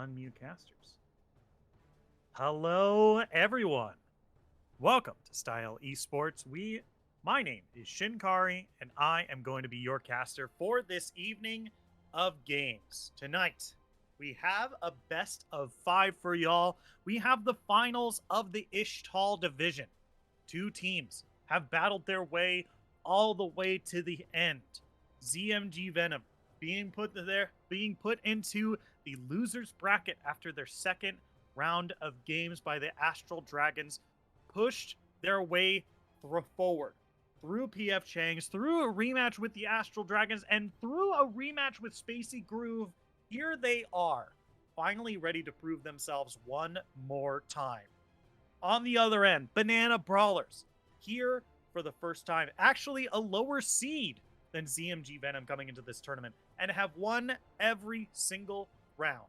unmute casters. Hello, everyone. Welcome to Style Esports. My name is Shinkari, and I am going to be your caster for this evening of games. Tonight, we have a best of 5 for y'all. We have the finals of the Ishtal division. Two teams have battled their way all the way to the end. ZMG Venom being put into the losers bracket after their second round of games by the Astral Dragons, pushed their way forward through PF Chang's, through a rematch with the Astral Dragons, and through a rematch with Spacey Groove. Here they are, finally ready to prove themselves one more time. On the other end, Banana Brawlers, here for the first time, actually a lower seed than ZMG Venom coming into this tournament, and have won every single round.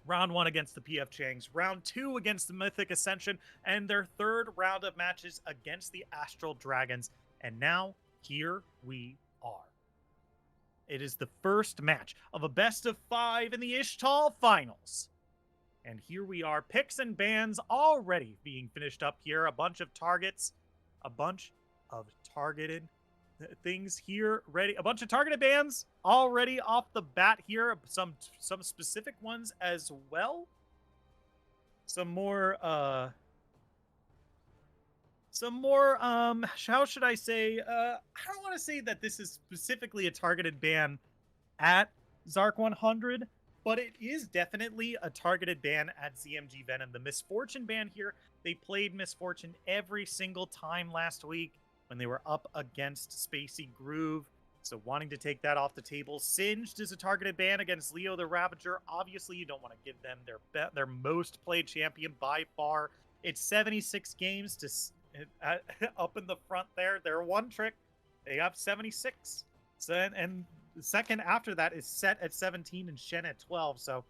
Round 1 against the PF Changs, round 2 against the Mythic Ascension, and their third round of matches against the Astral Dragons. And now, here we are. It is the first match of a best of 5 in the Ishtal Finals. And here we are, picks and bans already being finished up here. A bunch of targets, a bunch of targeted things here ready. A bunch of targeted bans already off the bat here. Some specific ones as well. Some more how should I say? I don't want to say that this is specifically a targeted ban at Zark 100, but it is definitely a targeted ban at ZMG Venom. The Misfortune ban here, they played Misfortune every single time last week when they were up against Spacey Groove. So wanting to take that off the table. Singed is a targeted ban against Leo the Ravager. Obviously, you don't want to give them their most played champion by far. It's 76 games to up in the front there. They're one trick. They have 76. So and the second after that is Set at 17 and Shen at 12. So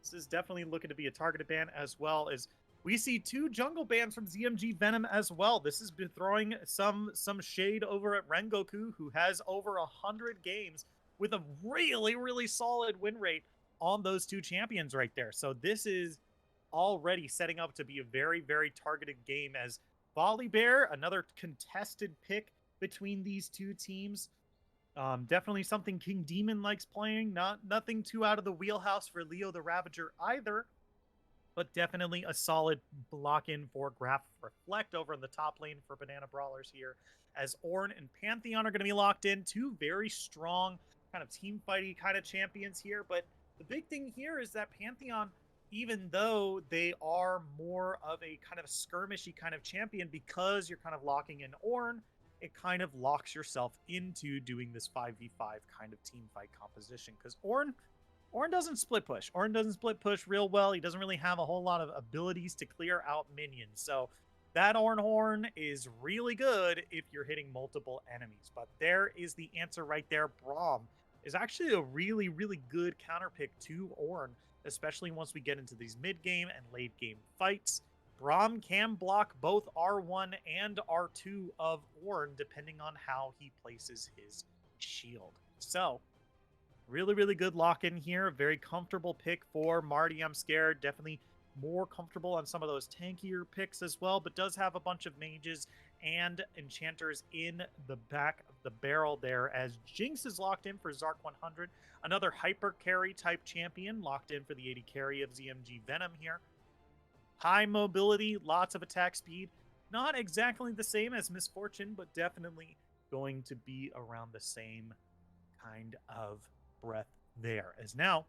this is definitely looking to be a targeted ban, as well as we see 2 jungle bans from ZMG Venom as well. This has been throwing some shade over at Rengoku, who has over 100 games with a really, really solid win rate on those 2 champions right there. So this is already setting up to be a very, very targeted game, as Volley Bear, another contested pick between these 2 teams. Definitely something King Demon likes playing. Nothing too out of the wheelhouse for Leo the Ravager either, but definitely a solid block-in for Graph Reflect over in the top lane for Banana Brawlers here, as Ornn and Pantheon are going to be locked in. 2 very strong kind of team-fighty kind of champions here, but the big thing here is that Pantheon, even though they are more of a kind of skirmishy kind of champion, because you're kind of locking in Ornn, it kind of locks yourself into doing this 5v5 kind of team fight composition, because Ornn doesn't split push. Ornn doesn't split push real well. He doesn't really have a whole lot of abilities to clear out minions. So that Ornn Horn is really good if you're hitting multiple enemies. But there is the answer right there. Braum is actually a really, really good counter pick to Ornn, especially once we get into these mid-game and late-game fights. Braum can block both R1 and R2 of Ornn, depending on how he places his shield. So really, really good lock-in here. Very comfortable pick for Marty, I'm scared. Definitely more comfortable on some of those tankier picks as well, but does have a bunch of mages and enchanters in the back of the barrel there, as Jinx is locked in for Zark 100. Another hyper carry type champion locked in for the 80 carry of ZMG Venom here. High mobility, lots of attack speed. Not exactly the same as Misfortune, but definitely going to be around the same kind of breath there. As now,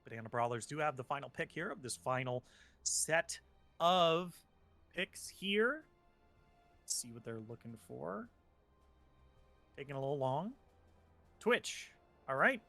Banana Brawlers do have the final pick here of this final set of picks here. Let's see what they're looking for. Taking a little long. Twitch. All right.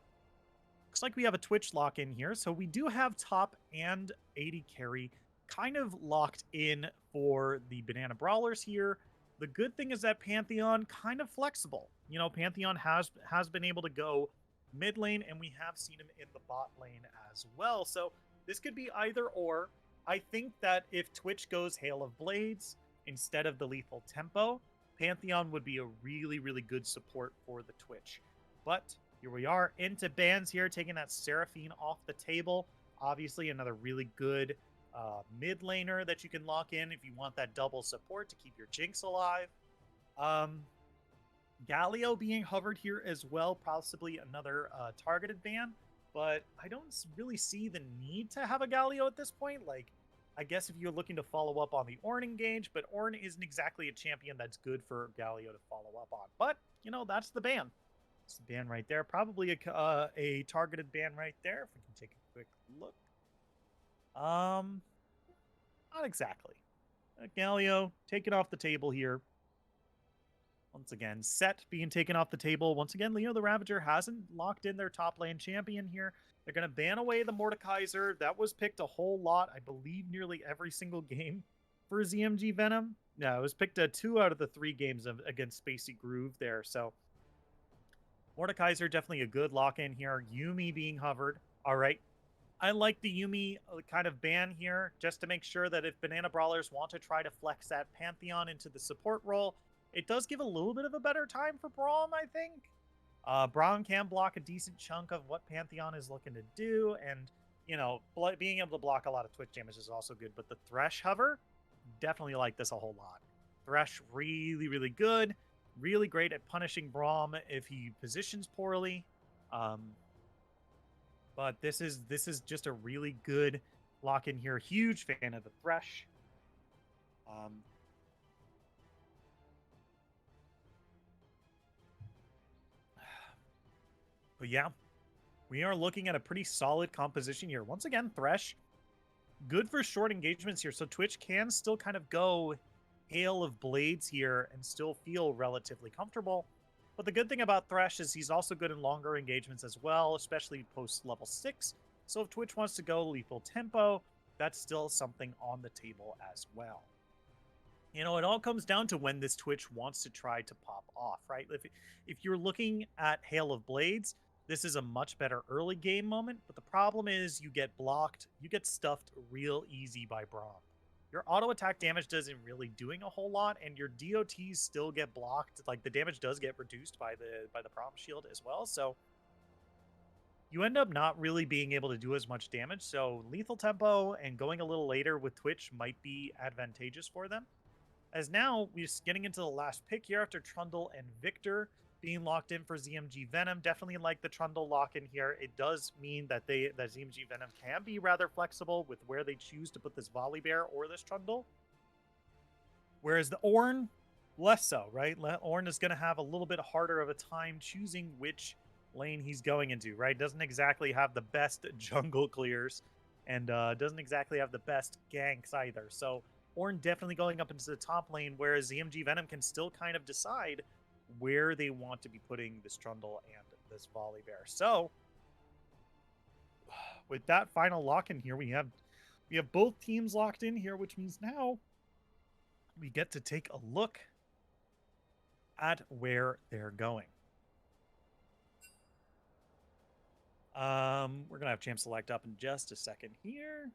Looks like we have a Twitch lock in here. So we do have top and 80 carry kind of locked in for the Banana Brawlers here. The good thing is that Pantheon kind of flexible. You know, Pantheon has been able to go mid lane, and we have seen him in the bot lane as well. So this could be either or. I think that if Twitch goes Hail of Blades instead of the Lethal Tempo, Pantheon would be a really, really good support for the Twitch. But Here we are into bans here, taking that Seraphine off the table. Obviously, another really good mid laner that you can lock in if you want that double support to keep your Jinx alive. Galio being hovered here as well, possibly another targeted ban, but I don't really see the need to have a Galio at this point. Like, I guess if you're looking to follow up on the Ornn engage, but Ornn isn't exactly a champion that's good for Galio to follow up on. But, you know, that's the ban. It's the ban right there. Probably a targeted ban right there, if we can take a quick look. Not exactly. Galio taken off the table here. Once again, Set being taken off the table. Once again, Leo the Ravager hasn't locked in their top lane champion here. They're going to ban away the Mordekaiser. That was picked a whole lot, I believe nearly every single game for ZMG Venom. No, it was picked 2 out of the 3 games against Spacey Groove there. So Mordekaiser definitely a good lock-in here. Yuumi being hovered. All right. I like the Yuumi kind of ban here just to make sure that if Banana Brawlers want to try to flex that Pantheon into the support role, it does give a little bit of a better time for Braum, I think. Braum can block a decent chunk of what Pantheon is looking to do, and, you know, being able to block a lot of Twitch damage is also good, but the Thresh hover, definitely like this a whole lot. Thresh, really, really good. Really great at punishing Braum if he positions poorly. But this is just a really good lock-in here. Huge fan of the Thresh. But yeah, we are looking at a pretty solid composition here. Once again, Thresh, good for short engagements here. So Twitch can still kind of go Hail of Blades here and still feel relatively comfortable. But the good thing about Thresh is he's also good in longer engagements as well, especially post level 6. So if Twitch wants to go lethal tempo, that's still something on the table as well. You know, it all comes down to when this Twitch wants to try to pop off, right? If you're looking at Hail of Blades, this is a much better early game moment, but the problem is you get blocked, you get stuffed real easy by Braum. Your auto attack damage doesn't really doing a whole lot, and your DOTs still get blocked. Like, the damage does get reduced by the Braum shield as well, so you end up not really being able to do as much damage. So lethal tempo and going a little later with Twitch might be advantageous for them. As now, we're just getting into the last pick here after Trundle and Victor being locked in for ZMG Venom. Definitely like the Trundle lock-in here. It does mean that ZMG Venom can be rather flexible with where they choose to put this Volibear or this Trundle. Whereas the Ornn, less so, right? Ornn is going to have a little bit harder of a time choosing which lane he's going into, right? Doesn't exactly have the best jungle clears and doesn't exactly have the best ganks either. So Ornn definitely going up into the top lane, whereas ZMG Venom can still kind of decide where they want to be putting this Trundle and this Volibear. So with that final lock-in here, we have both teams locked in here, which means now we get to take a look at where they're going. We're gonna have champ select up in just a second here.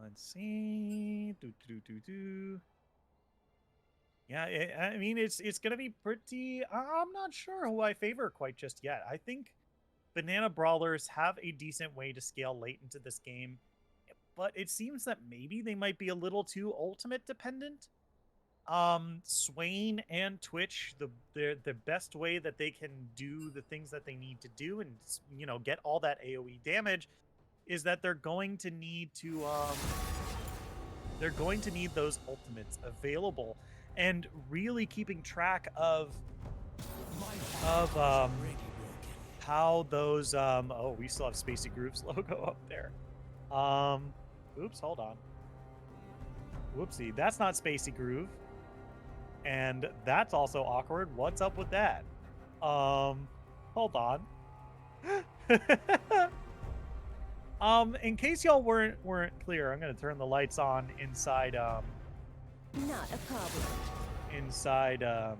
Let's see. Yeah, I mean, it's gonna be pretty. I'm not sure who I favor quite just yet. I think Banana Brawlers have a decent way to scale late into this game, but it seems that maybe they might be a little too ultimate dependent. Swain and Twitch, the best way that they can do the things that they need to do and, you know, get all that AoE damage is that they're going to need to those ultimates available, and really keeping track of how those oh, we still have Spacey Groove's logo up there. Oops, hold on. Whoopsie, that's not Spacey Groove. And that's also awkward. What's up with that? Hold on. In case y'all weren't clear, I'm gonna turn the lights on inside Not a problem. Inside man,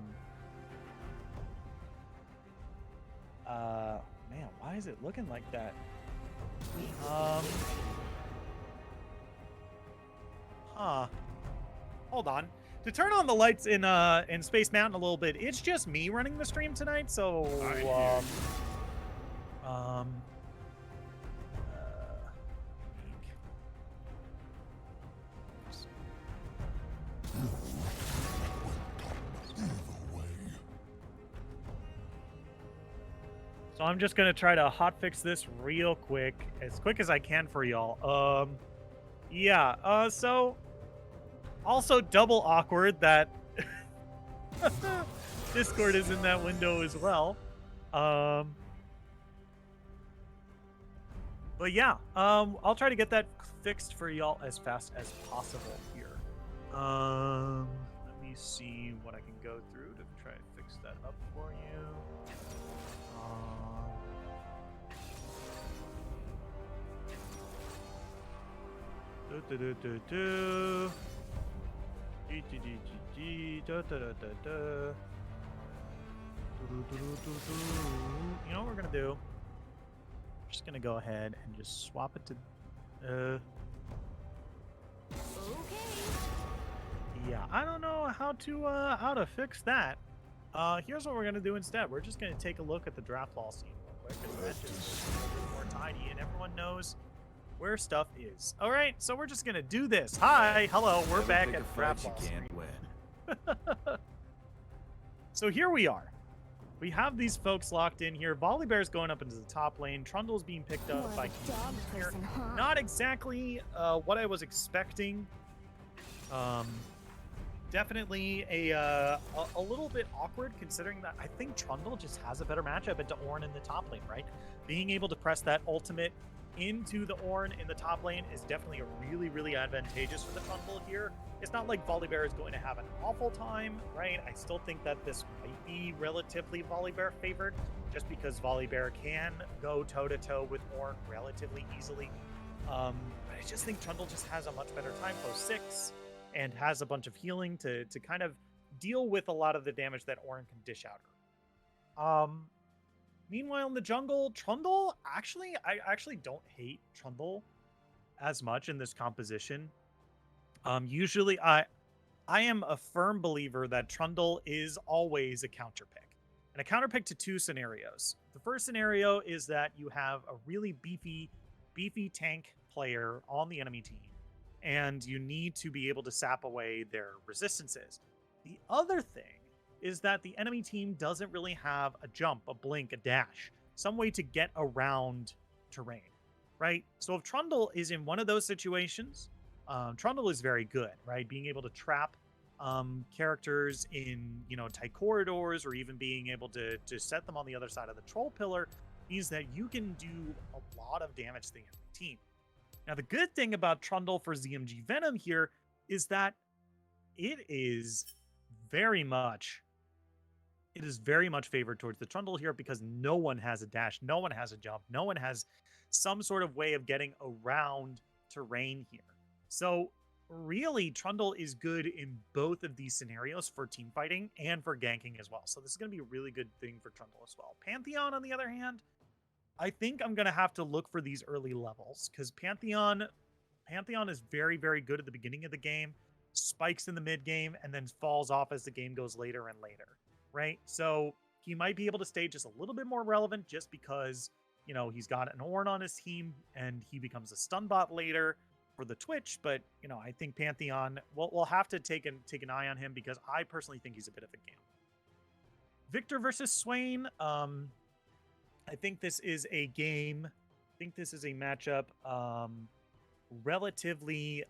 why is it looking like that? Huh. Hold on. To turn on the lights in Space Mountain a little bit, it's just me running the stream tonight, so so I'm just gonna try to hotfix this real quick as I can for y'all. Yeah. So also double awkward that Discord is in that window as well. But yeah, I'll try to get that fixed for y'all as fast as possible here. Let me see what I can go through to try and fix that up for you. You know what we're gonna do? We're just gonna go ahead and just swap it to Okay. yeah, I don't know how to fix that. Here's what we're gonna do instead. We're just gonna take a look at the draft law scene real quick, because that's just a little bit more tidy and everyone knows where stuff is. All right, so we're just gonna do this. Hi, hello, we're back at draft law scene. So here we are. We have these folks locked in here. Volleybear's going up into the top lane. Trundle's being picked up by dog person, huh? Not exactly what I was expecting. Definitely a little bit awkward, considering that I think Trundle just has a better matchup into Ornn in the top lane, right? Being able to press that ultimate into the Ornn in the top lane is definitely really, really advantageous for the Trundle here. It's not like Volibear is going to have an awful time, right? I still think that this might be relatively Volibear favored, just because Volibear can go toe-to-toe with Ornn relatively easily. But I just think Trundle just has a much better time post 6 and has a bunch of healing to kind of deal with a lot of the damage that Ornn can dish out her. Meanwhile, in the jungle, Trundle, I actually don't hate Trundle as much in this composition. Usually, I am a firm believer that Trundle is always a counter pick. And a counter pick to two scenarios. The first scenario is that you have a really beefy tank player on the enemy team, and you need to be able to sap away their resistances. The other thing is that the enemy team doesn't really have a jump, a blink, a dash, some way to get around terrain, right? So if Trundle is in one of those situations, Trundle is very good, right? Being able to trap characters in, tight corridors, or even being able to set them on the other side of the troll pillar means that you can do a lot of damage to the enemy team. Now, the good thing about Trundle for ZMG Venom here is that it is very much favored towards the Trundle here, because no one has a dash, no one has a jump, no one has some sort of way of getting around terrain here. So really, Trundle is good in both of these scenarios for team fighting and for ganking as well. So this is going to be a really good thing for Trundle as well. Pantheon, on the other hand, I think I'm going to have to look for these early levels, because Pantheon is very, very good at the beginning of the game, spikes in the mid game, and then falls off as the game goes later and later, right? So he might be able to stay just a little bit more relevant just because, he's got an Ornn on his team and he becomes a stun bot later for the Twitch. But, I think Pantheon, we'll have to take an eye on him, because I personally think he's a bit of a gamble. Victor versus Swain. I think this is a game. I think this is a matchup relatively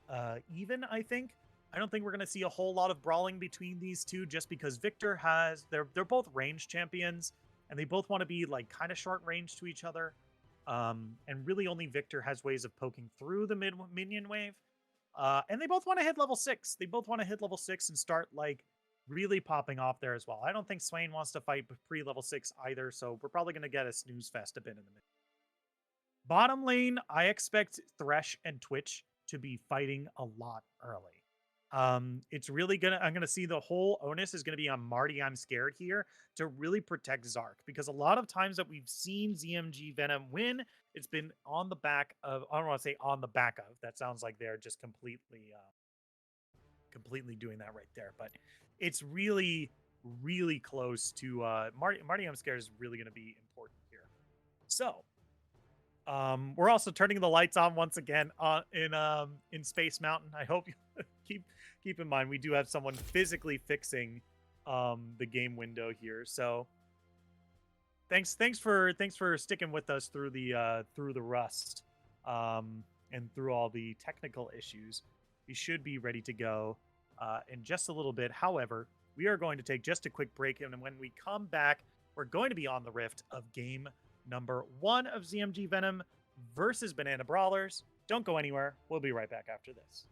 even, I think. I don't think we're going to see a whole lot of brawling between these two, just because Victor they're both range champions, and they both want to be like kind of short range to each other. And really only Victor has ways of poking through the minion wave. And they both want to hit level 6. They both want to hit level 6 and start like really popping off there as well. I don't think Swain wants to fight pre-level 6 either, so we're probably going to get a snooze fest a bit in the middle. Bottom lane, I expect Thresh and Twitch to be fighting a lot early. It's really I'm gonna see the whole onus is gonna be on Marty I'm Scared here to really protect Zark, because a lot of times that we've seen ZMG Venom win, it's been on the back of, I don't want to say on the back of, that sounds like they're just completely completely doing that right there. But it's really, really close to Marty. I'm scared is really going to be important here. So we're also turning the lights on once again in Space Mountain. I hope you keep in mind we do have someone physically fixing the game window here. So thanks for sticking with us through the rust and through all the technical issues. We should be ready to go in just a little bit. However, we are going to take just a quick break, and when we come back, we're going to be on the rift of game number 1 of ZMG Venom versus Banana Brawlers. Don't go anywhere. We'll be right back after this.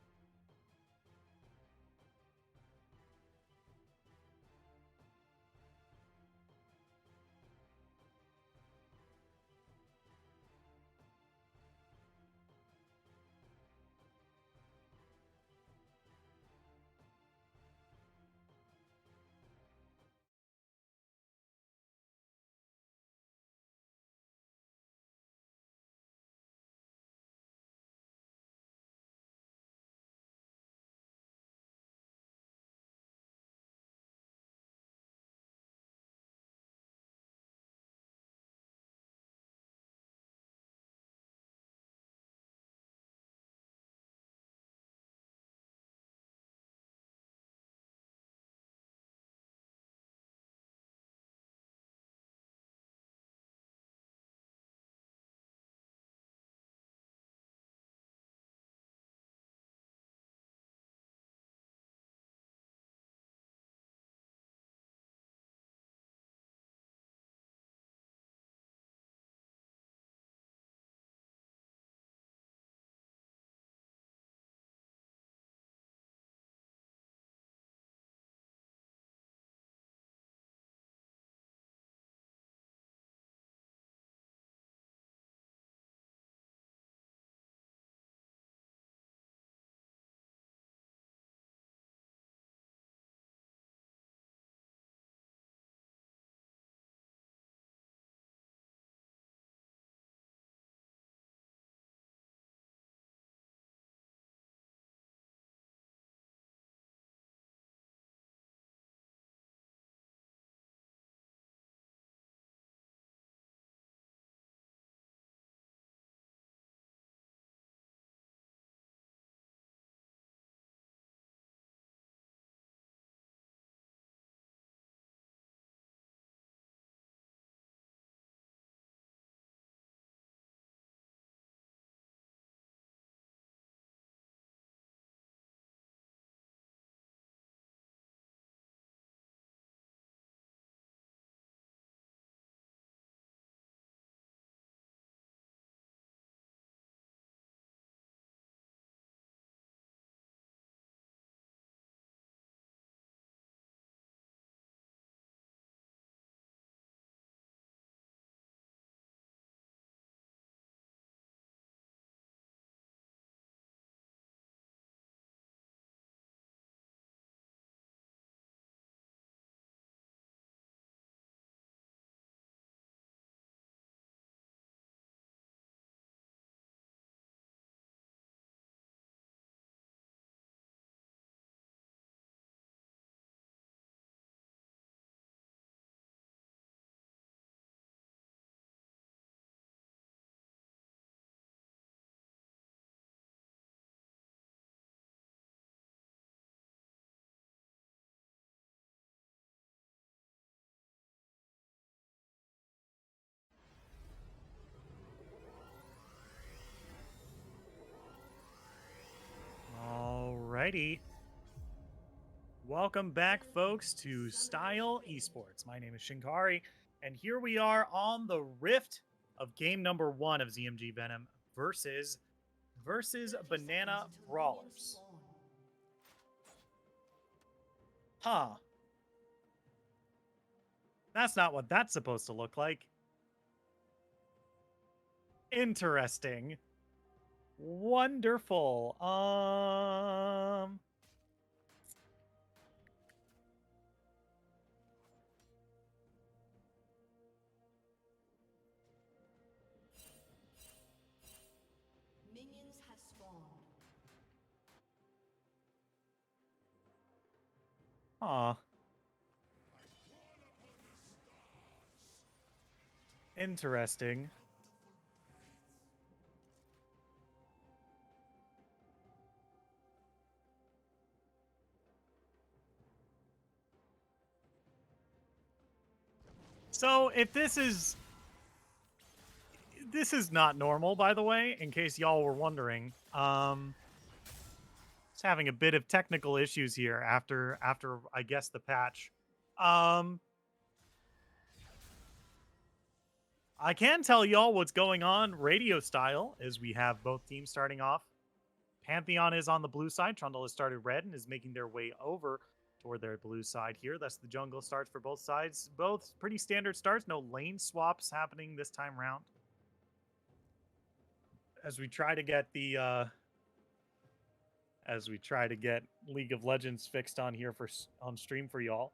Alrighty. Welcome back, folks, to Style Esports. My name is Shinkari, and here we are on the rift of game number 1 of ZMG Venom versus Banana Brawlers. Huh. That's not what that's supposed to look like. Interesting. Wonderful. Minions have spawned. Aw. Interesting. So if this is not normal, by the way, in case y'all were wondering. It's having a bit of technical issues here after I guess the patch. Um I can tell y'all what's going on radio style as we have both teams starting off. Pantheon is on the blue side. Trundle has started red and is making their way over toward their blue side here. That's the jungle starts for both sides. Both pretty standard starts. No lane swaps happening this time round. As we try to get the League of Legends fixed on here on stream for y'all.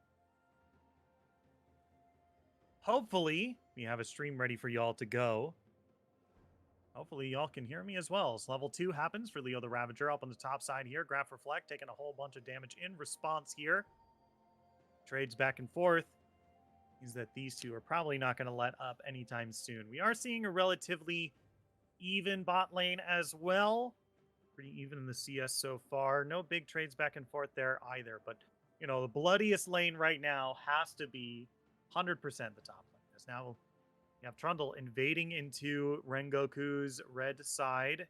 Hopefully, we have a stream ready for y'all to go. Hopefully, y'all can hear me as well. So level 2 happens for Leo the Ravager up on the top side here. Graph Reflect taking a whole bunch of damage in response here. Trades back and forth. Means that these two are probably not going to let up anytime soon. We are seeing a relatively even bot lane as well. Pretty even in the CS so far. No big trades back and forth there either. But, you know, the bloodiest lane right now has to be 100% the top lane. As now you have Trundle invading into Rengoku's red side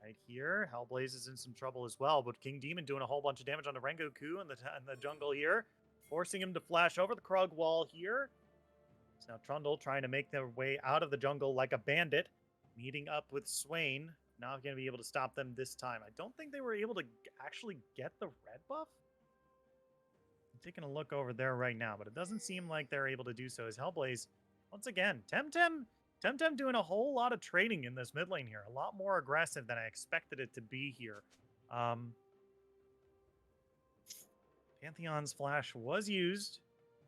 right here. Hellblaze is in some trouble as well, but King Demon doing a whole bunch of damage on the Rengoku in the jungle here, forcing him to flash over the Krug wall here. So now Trundle trying to make their way out of the jungle like a bandit, meeting up with Swain. Not going to be able to stop them this time. I don't think they were able to actually get the red buff. I'm taking a look over there right now, but it doesn't seem like they're able to do so as Hellblaze, once again, Temtem doing a whole lot of trading in this mid lane here. A lot more aggressive than I expected it to be here. Pantheon's flash was used.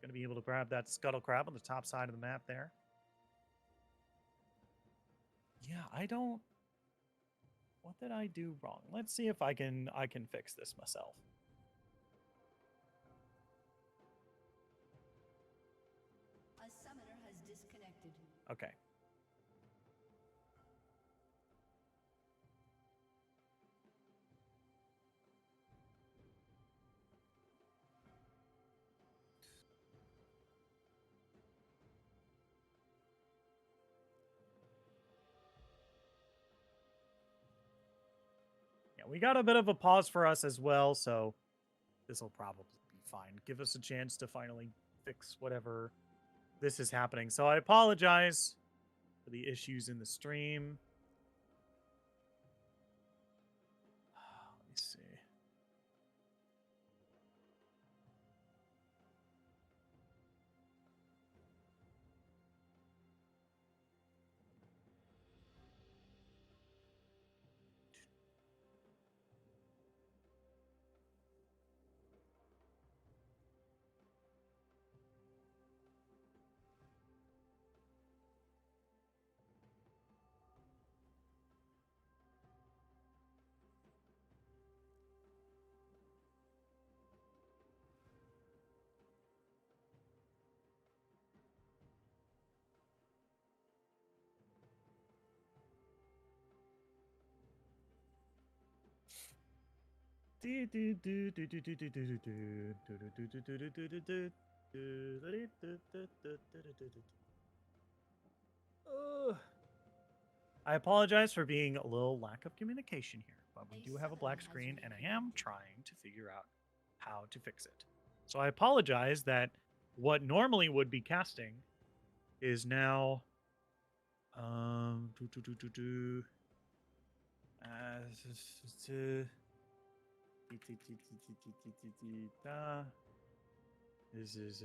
Going to be able to grab that Scuttle Crab on the top side of the map there. Yeah, I don't... What did I do wrong? Let's see if I can fix this myself. A summoner has disconnected. Okay. Yeah, we got a bit of a pause for us as well, so this will probably be fine. Give us a chance to finally fix whatever this is happening. So I apologize for the issues in the stream. Let me see. I apologize for being a little lack of communication here, but we do have a black screen and I am trying to figure out how to fix it. So I apologize that what normally would be casting is now this is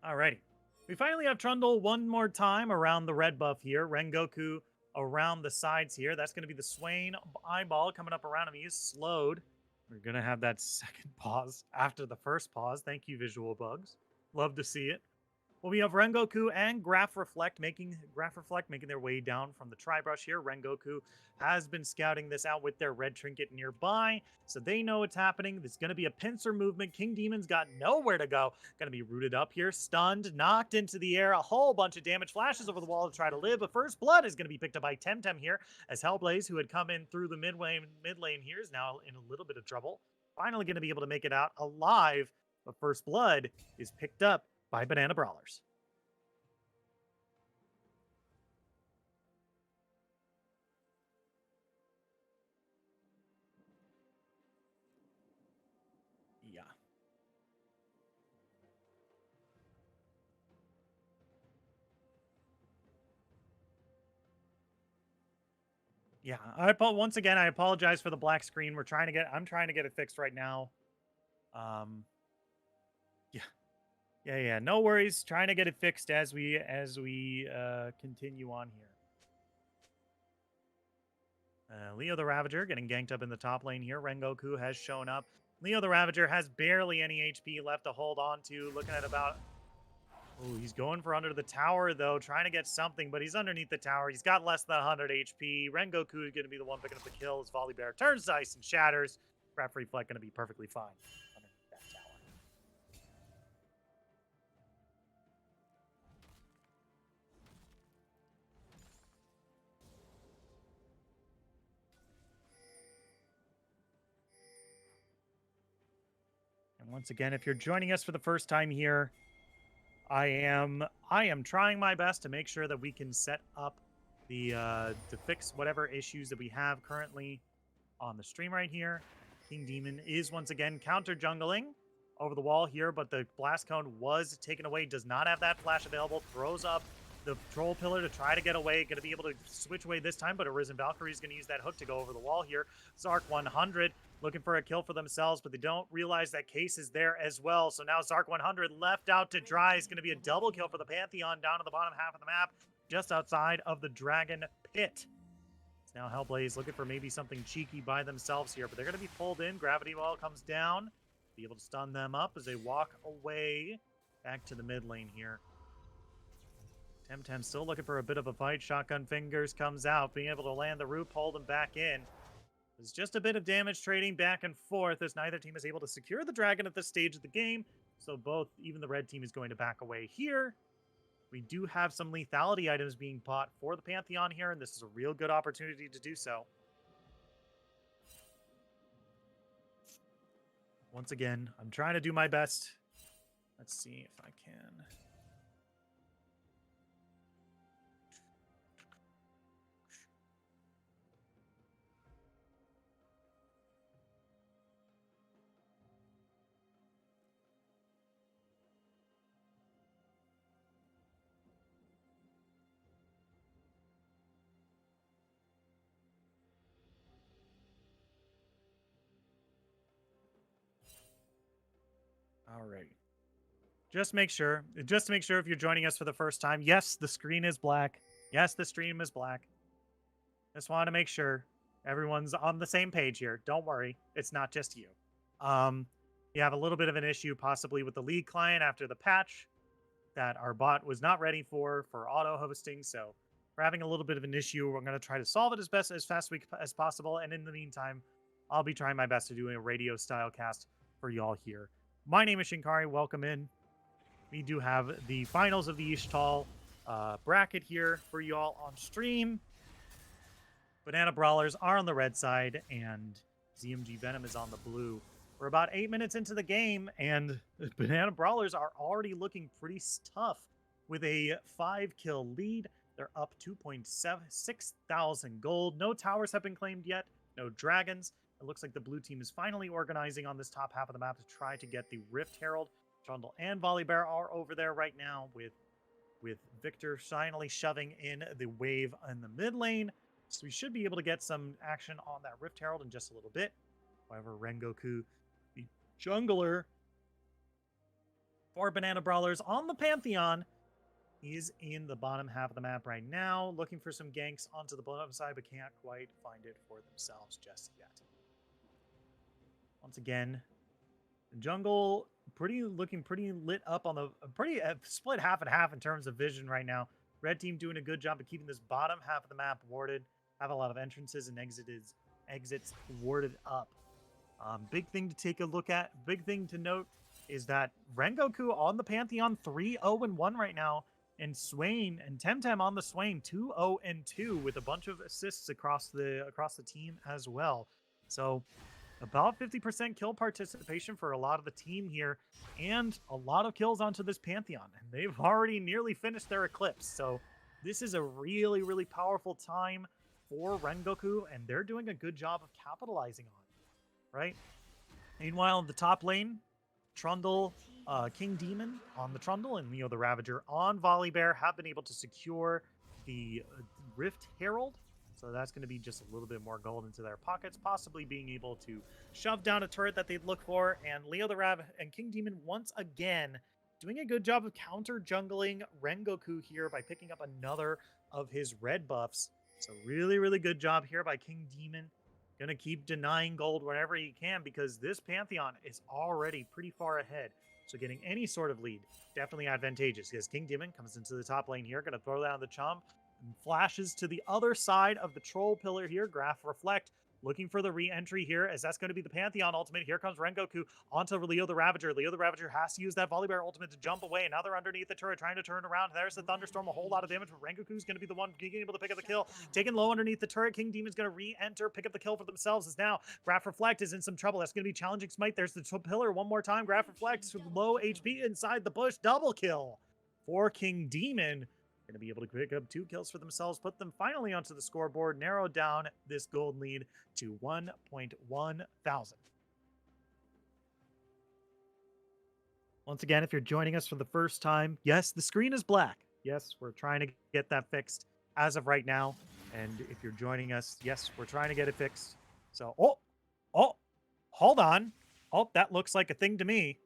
Alrighty. We finally have Trundle one more time around the red buff here. Rengoku around the sides here. That's going to be the Swain eyeball coming up around him. He is slowed. We're going to have that second pause after the first pause. Thank you, Visual Bugs. Love to see it. Well, we have Rengoku and Graph Reflect making their way down from the Tri-Brush here. Rengoku has been scouting this out with their red trinket nearby, so they know what's happening. There's going to be a pincer movement. King Demon's got nowhere to go. Going to be rooted up here, stunned, knocked into the air. A whole bunch of damage flashes over the wall to try to live, but First Blood is going to be picked up by Temtem here, as Hellblaze, who had come in through the mid lane here, is now in a little bit of trouble. Finally going to be able to make it out alive, but First Blood is picked up by Banana Brawlers. Yeah. Yeah, once again, I apologize for the black screen. I'm trying to get it fixed right now. Yeah. Yeah, no worries. Trying to get it fixed as we continue on here. Leo the Ravager getting ganked up in the top lane here. Rengoku has shown up. Leo the Ravager has barely any HP left to hold on to. Looking at about... Oh, he's going for under the tower, though, trying to get something, but he's underneath the tower. He's got less than 100 HP. Rengoku is going to be the one picking up the kill as Volibear turns to ice and shatters. Graph Reflect going to be perfectly fine underneath that tower. And once again, if you're joining us for the first time here, I am trying my best to make sure that we can set up the to fix whatever issues that we have currently on the stream right here. King Demon is once again counter jungling over the wall here, but the blast cone was taken away. Does not have that flash available. Throws up the troll pillar to try to get away. Going to be able to switch away this time, but Arisen Valkyrie is going to use that hook to go over the wall here. Zark 100 looking for a kill for themselves, but they don't realize that Case is there as well. So now Zark 100 left out to dry. Is going to be a double kill for the Pantheon down to the bottom half of the map, just outside of the Dragon Pit. It's now Hellblaze looking for maybe something cheeky by themselves here, but they're going to be pulled in. Gravity Wall comes down, be able to stun them up as they walk away back to the mid lane here. Temtem still looking for a bit of a fight. Shotgun Fingers comes out, being able to land the root, hold them back in. There's just a bit of damage trading back and forth as neither team is able to secure the dragon at this stage of the game. So even the red team is going to back away here. We do have some lethality items being bought for the Pantheon here, and this is a real good opportunity to do so. Once again, I'm trying to do my best. Let's see if I can... All right. Just to make sure if you're joining us for the first time, yes, the screen is black. Yes, the stream is black. Just want to make sure everyone's on the same page here. Don't worry. It's not just you. You have a little bit of an issue possibly with the league client after the patch that our bot was not ready for auto hosting. So we're having a little bit of an issue. We're going to try to solve it as fast as possible. And in the meantime, I'll be trying my best to do a radio style cast for y'all here. My name is Shinkari. Welcome in. We do have the finals of the Ishtal bracket here for y'all on stream. Banana Brawlers are on the red side, and ZMG Venom is on the blue. We're about 8 minutes into the game, and Banana Brawlers are already looking pretty tough with a 5-kill lead. They're up 2.76 thousand gold. No towers have been claimed yet. No dragons. It looks like the blue team is finally organizing on this top half of the map to try to get the Rift Herald. Trundle and Volibear are over there right now with Victor finally shoving in the wave in the mid lane. So we should be able to get some action on that Rift Herald in just a little bit. However, Rengoku, the jungler for Banana Brawlers on the Pantheon, is in the bottom half of the map right now, looking for some ganks onto the bottom side, but can't quite find it for themselves just yet. Once again, the jungle looking pretty lit up on the pretty split half and half in terms of vision right now. Red team doing a good job of keeping this bottom half of the map warded. Have a lot of entrances and exits warded up. Big thing to take a look at. Big thing to note is that Rengoku on the Pantheon 3-0-1 right now, and Swain and Temtem on the Swain 2-0-2 with a bunch of assists across the team as well. So about 50% kill participation for a lot of the team here, and a lot of kills onto this Pantheon. And they've already nearly finished their Eclipse. So this is a really, really powerful time for Rengoku, and they're doing a good job of capitalizing on it, right? Meanwhile, in the top lane, Trundle, King Demon on the Trundle, and Neo the Ravager on Volibear have been able to secure the Rift Herald. So that's going to be just a little bit more gold into their pockets, possibly being able to shove down a turret that they'd look for. And Leo the Rav and King Demon once again doing a good job of counter jungling Rengoku here by picking up another of his red buffs. So really, really good job here by King Demon. Gonna keep denying gold whenever he can because this Pantheon is already pretty far ahead. So getting any sort of lead, definitely advantageous. Because King Demon comes into the top lane here, gonna throw down the Chomp, and flashes to the other side of the Troll Pillar here. Graph Reflect, looking for the re-entry here, as that's going to be the Pantheon ultimate. Here comes Rengoku onto Leo the Ravager. Leo the Ravager has to use that Volibear ultimate to jump away, and now they're underneath the turret, trying to turn around. There's the Thunderstorm, a whole lot of damage, but Rengoku's going to be the one being able to pick up the kill. Taking low underneath the turret, King Demon's going to re-enter, pick up the kill for themselves, as now Graph Reflect is in some trouble. That's going to be challenging Smite. There's the pillar one more time. Graph Reflect, low HP inside the bush, double kill for King Demon. Going to be able to pick up 2 kills for themselves, put them finally onto the scoreboard, narrow down this gold lead to 1.1 thousand. Once again, if you're joining us for the first time, yes, the screen is black. Yes, we're trying to get that fixed as of right now. And if you're joining us, yes, we're trying to get it fixed. So, hold on. Oh, that looks like a thing to me.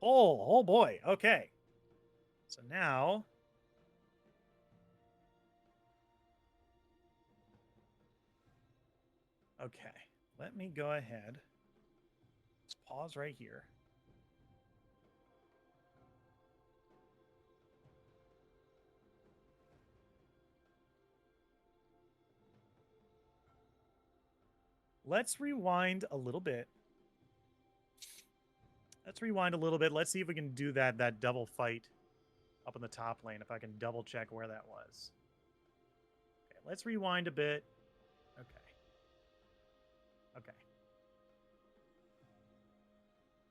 Oh boy. Okay. So now, okay, let me go ahead. Let's pause right here. Let's rewind a little bit. Let's see if we can do that double fight up in the top lane, if I can double check where that was. Okay, let's rewind a bit. Okay.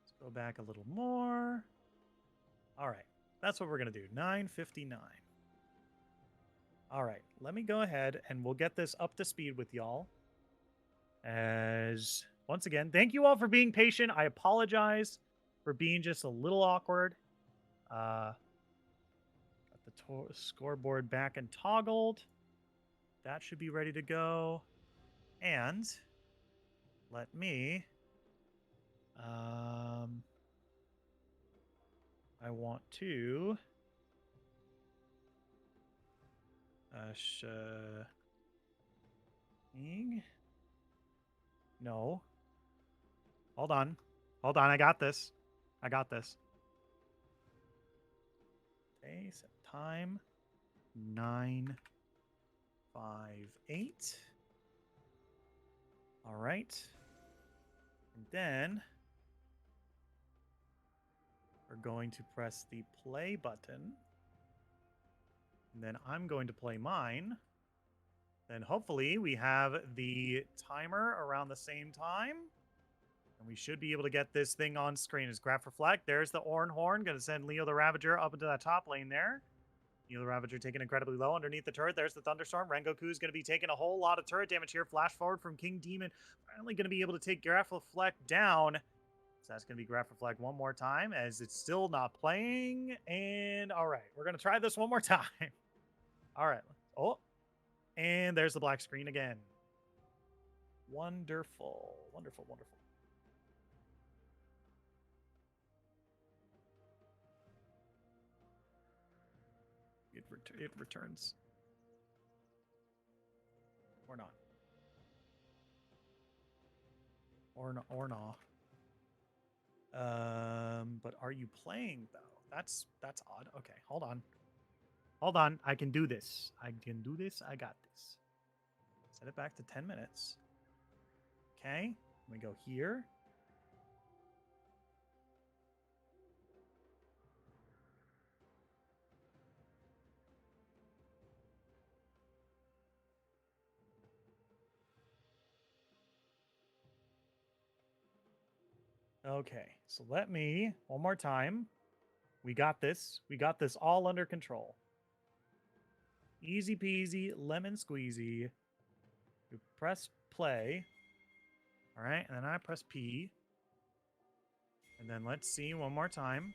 Let's go back a little more. All right, that's what we're going to do, 9:59. All right, let me go ahead and we'll get this up to speed with y'all. As, once again, thank you all for being patient. I apologize for being just a little awkward. Got the scoreboard back and toggled. That should be ready to go. And let me... I want to... No. Hold on. I got this. Okay, set time 9:58. All right. And then we're going to press the play button. And then I'm going to play mine. Then hopefully we have the timer around the same time. And we should be able to get this thing on screen. As Graph Reflect, there's the Orn Horn. Going to send Leo the Ravager up into that top lane there. Leo the Ravager taking incredibly low underneath the turret. There's the Thunderstorm. Rengoku is going to be taking a whole lot of turret damage here. Flash forward from King Demon. Finally going to be able to take Graph Reflect down. So that's going to be Graph Reflect one more time as it's still not playing. And all right, we're going to try this one more time. All right. Oh, and there's the black screen again. Wonderful. It returns. Or not. Or no. But are you playing though? That's odd. Okay, hold on. Hold on. I can do this. I can do this. I got this. Set it back to 10 minutes. Okay. Let me go here. Okay. So let me, one more time. We got this. We got this all under control. Easy peasy, lemon squeezy. We press play. All right. And then I press P. And then let's see one more time.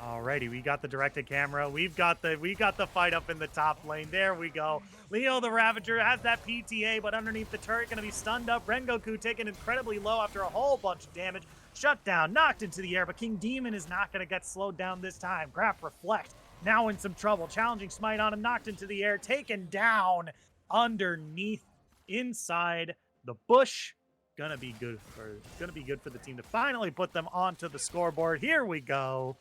Alrighty, we got the directed camera. We got the fight up in the top lane. There we go. Leo the Ravager has that PTA, but underneath the turret, gonna be stunned up. Rengoku taken incredibly low after a whole bunch of damage. Shut down, knocked into the air, but King Demon is not gonna get slowed down this time. Graph Reflect, now in some trouble. Challenging Smite on him, knocked into the air, taken down underneath, inside the bush. Gonna be good for the team to finally put them onto the scoreboard. Here we go.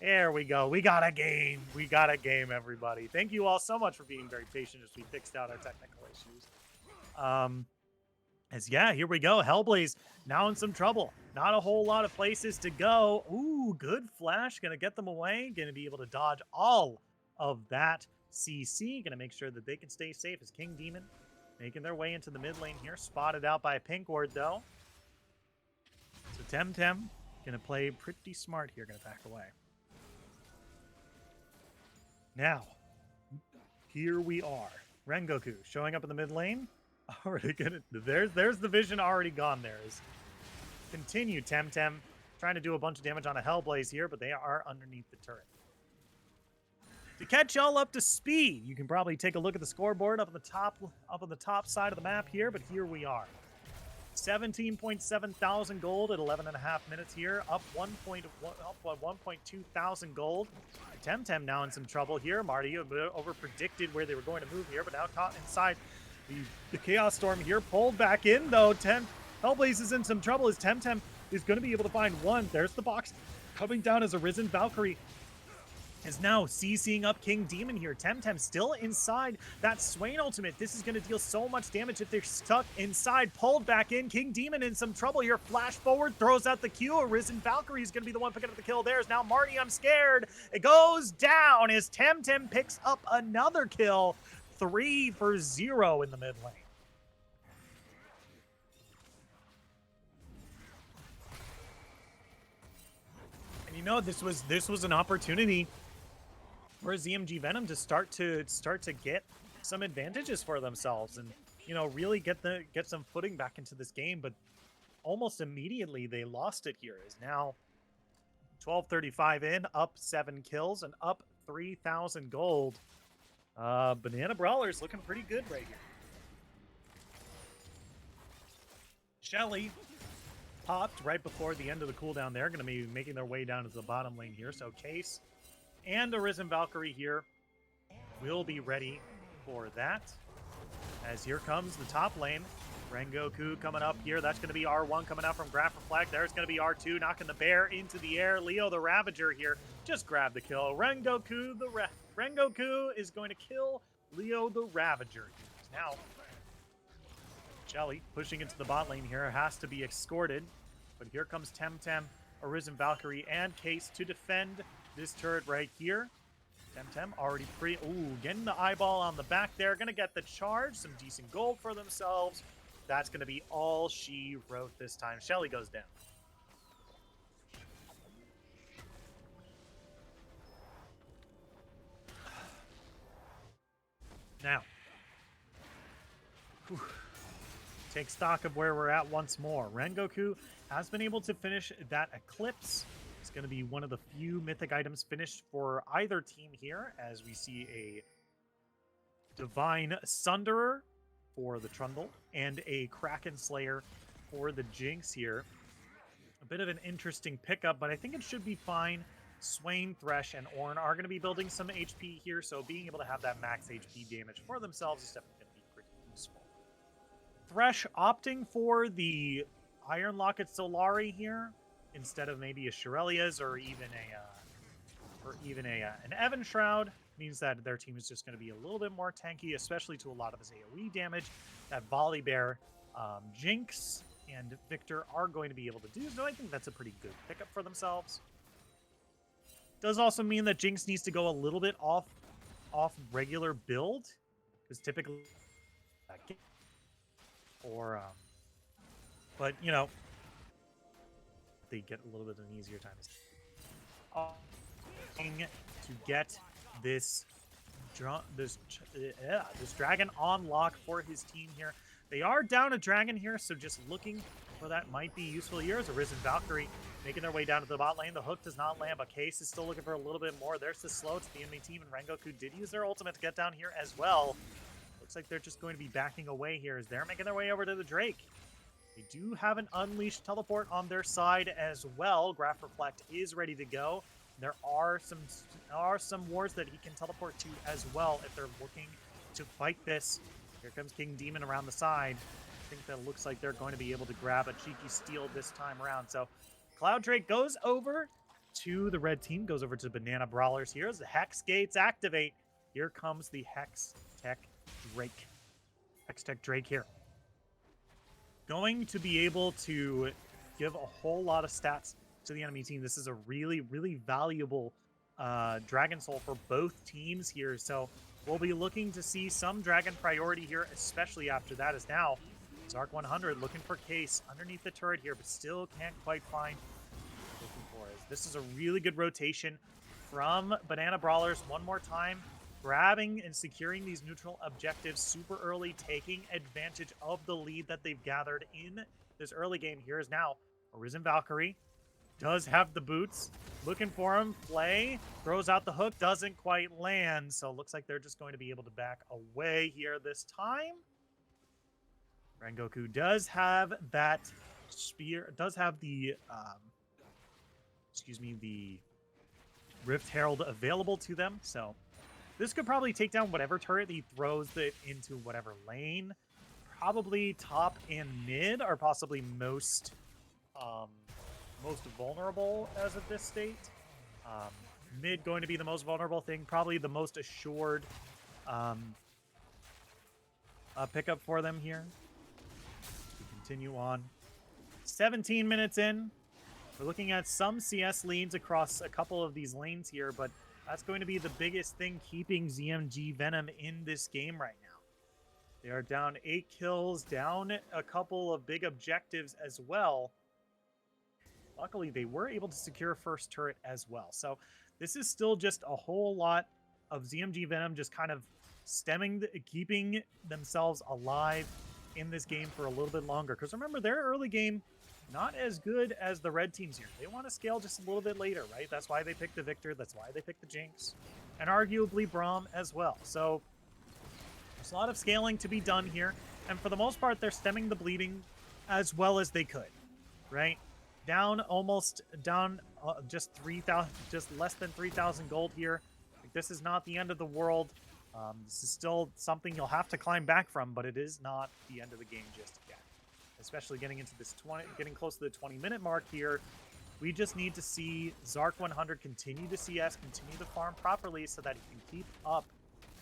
There we go. We got a game. We got a game, everybody. Thank you all so much for being very patient as we fixed out our technical issues. Here we go. Hellblaze now in some trouble. Not a whole lot of places to go. Ooh, good flash. Gonna get them away. Gonna be able to dodge all of that CC. Gonna make sure that they can stay safe as King Demon making their way into the mid lane here. Spotted out by a pink ward, though. So Temtem gonna play pretty smart here. Gonna back away. Now, here we are. Rengoku showing up in the mid lane. Already gonna there's the vision already gone there. Continue Temtem trying to do a bunch of damage on a Hellblaze here, but they are underneath the turret. To catch y'all up to speed, you can probably take a look at the scoreboard up on the top side of the map here, but here we are. 17.7 thousand gold at 11.5 minutes here, up 1.2 thousand gold. Temtem now in some trouble here. Marty over predicted where they were going to move here, but now caught inside the Chaos Storm here. Pulled back in though. Hellblaze is in some trouble as Temtem is going to be able to find one. There's the box coming down as a Risen Valkyrie is now CCing up King Demon here. Temtem still inside that Swain ultimate. This is going to deal so much damage if they're stuck inside. Pulled back in. King Demon in some trouble here. Flash forward, throws out the Q. A Risen Valkyrie is going to be the one picking up the kill. There's now Marty, I'm scared. It goes down as Temtem picks up another kill. 3 for 0 in the mid lane. And you know, this was an opportunity for ZMG Venom to start to get some advantages for themselves and, you know, really get some footing back into this game, but almost immediately they lost it here. Is now 12:35 in, up 7 kills and up 3,000 gold. Banana Brawlers looking pretty good right here. Shelly popped right before the end of the cooldown there. Going to be making their way down to the bottom lane here. So Case and a Risen Valkyrie here will be ready for that. As here comes the top lane. Rengoku coming up here. That's going to be R1 coming out from Graph Reflect. There's going to be R2 knocking the bear into the air. Leo the Ravager here just grabbed the kill. Rengoku is going to kill Leo the Ravager. Now, Shelly pushing into the bot lane here has to be escorted. But here comes Temtem, Arisen Valkyrie, and Case to defend this turret right here. Temtem already getting the eyeball on the back there. Gonna get the charge, some decent gold for themselves. That's gonna be all she wrote this time. Shelly goes down. Now, take stock of where we're at once more. Rengoku has been able to finish that Eclipse. It's going to be one of the few mythic items finished for either team here, as we see a Divine Sunderer for the Trundle and a Kraken Slayer for the Jinx here. A bit of an interesting pickup, but I think it should be fine. Swain, Thresh, and Ornn are going to be building some HP here, so being able to have that max HP damage for themselves is definitely going to be pretty useful. Thresh opting for the Iron Locket Solari here instead of maybe a Shirelia's or even an Evan Shroud means that their team is just going to be a little bit more tanky, especially to a lot of his AoE damage. That Volley Bear, Jinx, and Victor are going to be able to do, so I think that's a pretty good pickup for themselves. Does also mean that Jinx needs to go a little bit off regular build, because typically but you know, they get a little bit of an easier time to get this dragon on lock for his team here. They are down a dragon here, so just looking for that might be useful here. As a Risen Valkyrie making their way down to the bot lane. The hook does not land, but Case is still looking for a little bit more. There's the slow to the enemy team, and Rengoku did use their ultimate to get down here as well. Looks like they're just going to be backing away here as they're making their way over to the Drake. They do have an Unleashed teleport on their side as well. Graph Reflect is ready to go. There are some wars that he can teleport to as well if they're looking to fight this. Here comes King Demon around the side. I think that looks like they're going to be able to grab a cheeky steal this time around. So Cloud Drake goes over to the red team, goes over to Banana Brawlers here as the Hex Gates activate. Here comes the Hex Tech Drake. Hex Tech Drake here. Going to be able to give a whole lot of stats to the enemy team. This is a really, really valuable Dragon Soul for both teams here. So we'll be looking to see some Dragon priority here, especially after that is now Zark 100 looking for Case underneath the turret here, but still can't quite find what they're looking for. This is a really good rotation from Banana Brawlers one more time, grabbing and securing these neutral objectives super early, taking advantage of the lead that they've gathered in this early game. Here is now Arisen Valkyrie. Does have the boots. Looking for him. Play. Throws out the hook. Doesn't quite land. So it looks like they're just going to be able to back away here this time. Rengoku does have that spear. Does have the, the Rift Herald available to them. So this could probably take down whatever turret he throws it into whatever lane. Probably top and mid are possibly most vulnerable as of this state. Mid going to be the most vulnerable thing, probably the most assured pickup for them here. We continue on. 17 minutes in. We're looking at some CS leads across a couple of these lanes here, but that's going to be the biggest thing keeping ZMG Venom in this game right now. They are down 8 kills, down a couple of big objectives as well. Luckily, they were able to secure first turret as well. So this is still just a whole lot of ZMG Venom just kind of keeping themselves alive in this game for a little bit longer. Because remember, their early game, not as good as the red teams here. They want to scale just a little bit later, right? That's why they picked the Victor. That's why they picked the Jinx. And arguably Braum as well. So there's a lot of scaling to be done here. And for the most part, they're stemming the bleeding as well as they could, right? Down just 3,000, just less than 3,000 gold here. Like, this is not the end of the world. This is still something you'll have to climb back from, but it is not the end of the game just yet. Especially getting into this getting close to the 20-minute mark here. We just need to see Zark 100 continue to CS, continue to farm properly so that he can keep up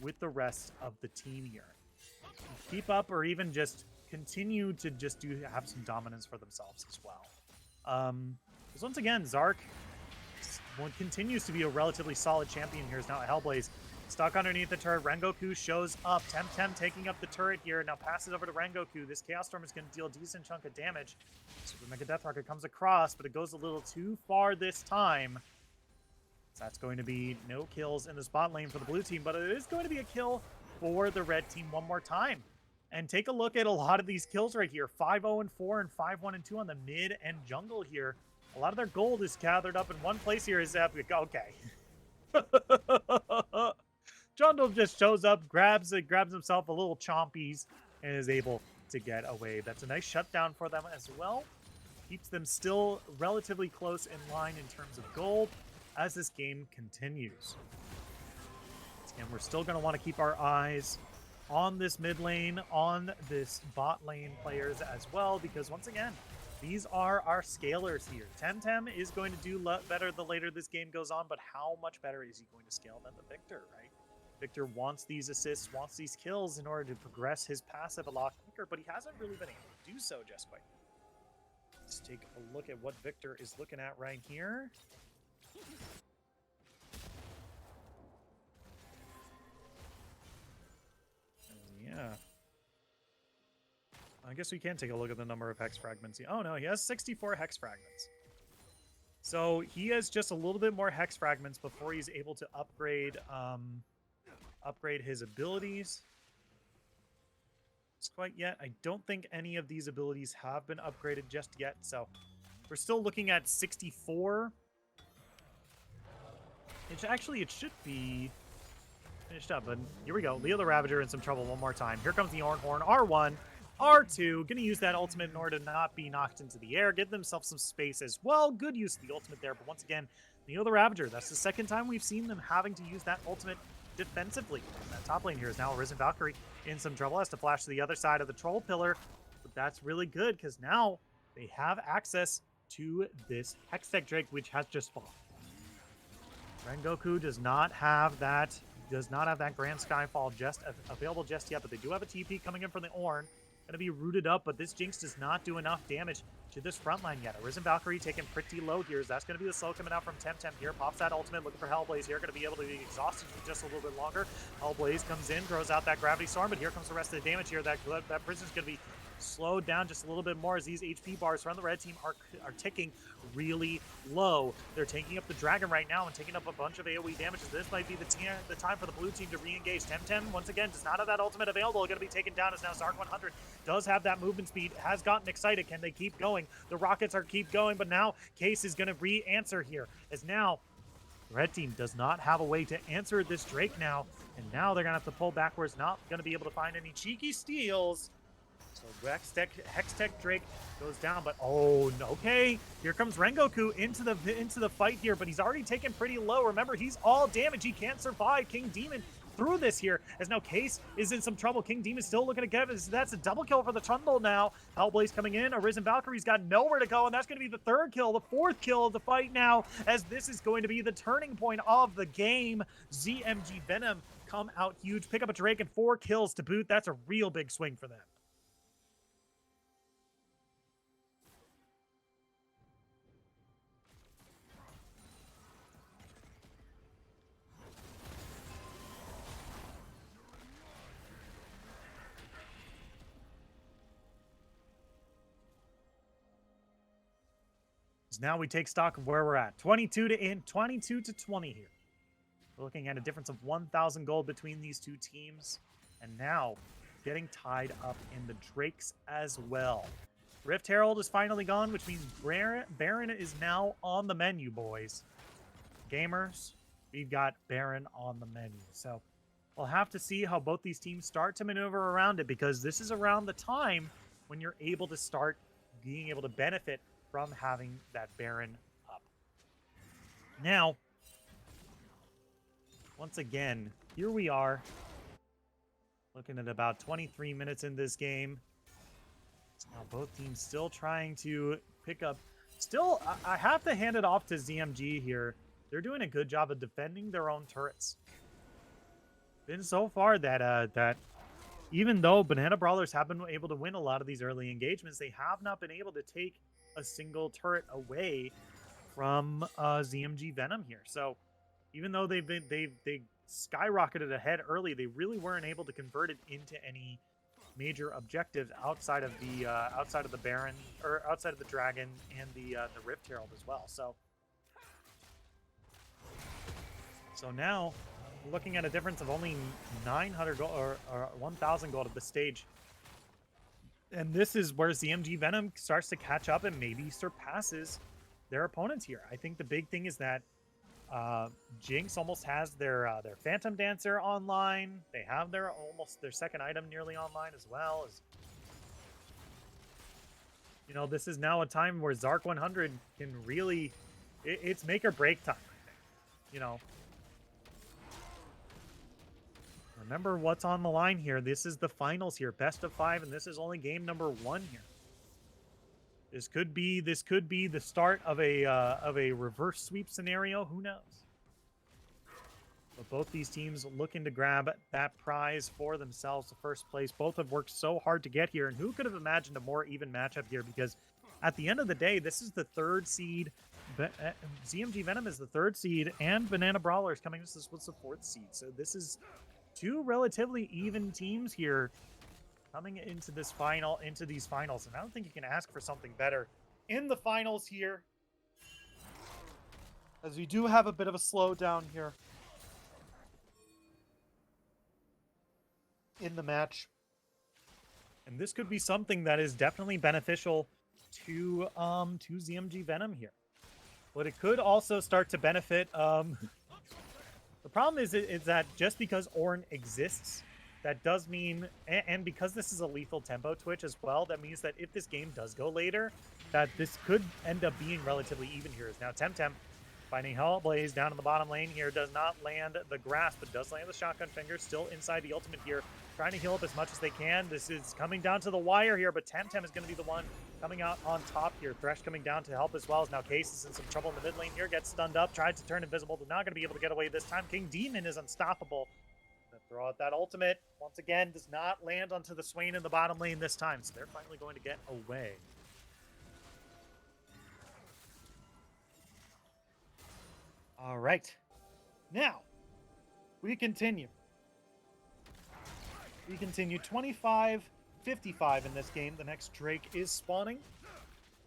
with the rest of the team here. Keep up, or even just continue to just have some dominance for themselves as well. Because once again, Zark continues to be a relatively solid champion here. Is now Hellblaze stuck underneath the turret. Rengoku shows up. Temtem taking up the turret here. Now passes over to Rengoku. This Chaos Storm is going to deal a decent chunk of damage. Super Mega Death Rocket comes across, but it goes a little too far this time. So that's going to be no kills in the spot lane for the blue team, but it is going to be a kill for the red team one more time. And take a look at a lot of these kills right here. 5-0-4 and 5-1-2 on the mid and jungle here. A lot of their gold is gathered up in one place here. Is epic. Okay. Jundle just shows up, grabs himself a little chompies, and is able to get away. That's a nice shutdown for them as well. Keeps them still relatively close in line in terms of gold as this game continues. And we're still going to want to keep our eyes on this mid lane, on this bot lane players as well, because once again, These are our scalers here. Temtem is going to do better the later this game goes on, but how much better is he going to scale than the Victor, right? Victor wants these assists, wants these kills in order to progress his passive a lot quicker, but he hasn't really been able to do so just quite yet. Let's take a look at what Victor is looking at right here. Yeah. I guess we can take a look at the number of hex fragments. Oh no, he has 64 hex fragments. So he has just a little bit more hex fragments before he's able to upgrade upgrade his abilities. It's quite yet. I don't think any of these abilities have been upgraded just yet, so we're still looking at 64. It should be finished up, but here we go. Leo the Ravager in some trouble one more time. Here comes the Horn, R1, R2, gonna use that ultimate in order to not be knocked into the air, give themselves some space as well. Good use of the ultimate there, but once again, Leo the Ravager, that's the second time we've seen them having to use that ultimate defensively. And that top lane here is now Arisen Valkyrie in some trouble, has to flash to the other side of the troll pillar, but that's really good because now they have access to this Hextech Drake, which has just spawned. Rengoku does not have that Grand Skyfall just available just yet, but they do have a TP coming in from the Ornn. Going to be rooted up, but this Jinx does not do enough damage to this front line yet. Arisen Valkyrie taking pretty low here. That's going to be the slow coming out from Temtem here. Pops that ultimate, looking for Hellblaze here. Going to be able to be exhausted for just a little bit longer. Hellblaze comes in, throws out that Gravity Storm, but here comes the rest of the damage here. That Prisoner's going to be slowed down just a little bit more as these HP bars from the red team are ticking really low. They're taking up the dragon right now and taking up a bunch of AoE damage. This might be the time for the blue team to re-engage. Temtem, once again, does not have that ultimate available. Going to be taken down as now Zark 100 does have that movement speed, has gotten excited. Can they keep going? The rockets are keep going, but now Case is going to re-answer here as now the red team does not have a way to answer this Drake now, and now they're going to have to pull backwards, not going to be able to find any cheeky steals. So Hextech Drake goes down, but oh, okay. Here comes Rengoku into the fight here, but he's already taken pretty low. Remember, he's all damage. He can't survive King Demon through this here, as now Case is in some trouble. King Demon still looking to get it. That's a double kill for the Trundle now. Hellblaze coming in. Arisen Valkyrie's got nowhere to go, and that's going to be the third kill, the fourth kill of the fight now, as this is going to be the turning point of the game. ZMG Venom come out huge, pick up a Drake and 4 kills to boot. That's a real big swing for them. Now we take stock of where we're at. 22 to 20 here. We're looking at a difference of 1,000 gold between these two teams. And now getting tied up in the Drakes as well. Rift Herald is finally gone, which means Baron is now on the menu, boys. Gamers, we've got Baron on the menu. So we'll have to see how both these teams start to maneuver around it, because this is around the time when you're able to start being able to benefit from having that Baron up. Now, once again, here we are, looking at about 23 minutes in this game. Now both teams still trying to pick up. Still, I have to hand it off to ZMG here. They're doing a good job of defending their own turrets. Been so far that even though Banana Brawlers have been able to win a lot of these early engagements, they have not been able to take a single turret away from ZMG Venom here. So even though they skyrocketed ahead early, they really weren't able to convert it into any major objectives outside of the Baron, or outside of the Dragon and the Rift Herald as well. So now looking at a difference of only 900 gold or 1,000 gold at this stage. And this is where ZMG Venom starts to catch up and maybe surpasses their opponents here. I think the big thing is that Jinx almost has their Phantom Dancer online. They have their second item nearly online as well. You know, this is now a time where Zark 100 can really, it's make or break time, I think. You know, remember what's on the line here. This is the finals here, best of 5, and this is only game number 1 here. This could be the start of a reverse sweep scenario. Who knows? But both these teams looking to grab that prize for themselves, the first place. Both have worked so hard to get here, and who could have imagined a more even matchup here? Because at the end of the day, this is the third seed. ZMG Venom is the third seed, and Banana Brawlers coming. This was the fourth seed. So this is two relatively even teams here coming into these finals. And I don't think you can ask for something better in the finals here, as we do have a bit of a slowdown here in the match. And this could be something that is definitely beneficial to ZMG Venom here. But it could also start to benefit the problem is that just because Ornn exists, that does mean, and because this is a lethal tempo twitch as well, that means that if this game does go later, that this could end up being relatively even here. Is now Temtem finding Hellblaze down in the bottom lane here, does not land the grasp, but does land the shotgun finger, still inside the ultimate here, trying to heal up as much as they can. This is coming down to the wire here, but Temtem is going to be the one coming out on top here. Thresh coming down to help as well, as now Case is in some trouble in the mid lane here, gets stunned up, tried to turn invisible, but not going to be able to get away this time. King Demon is unstoppable. Gonna throw out that ultimate, once again, does not land onto the Swain in the bottom lane this time, so they're finally going to get away. All right, now we continue. We continue 25-55 in this game. The next Drake is spawning.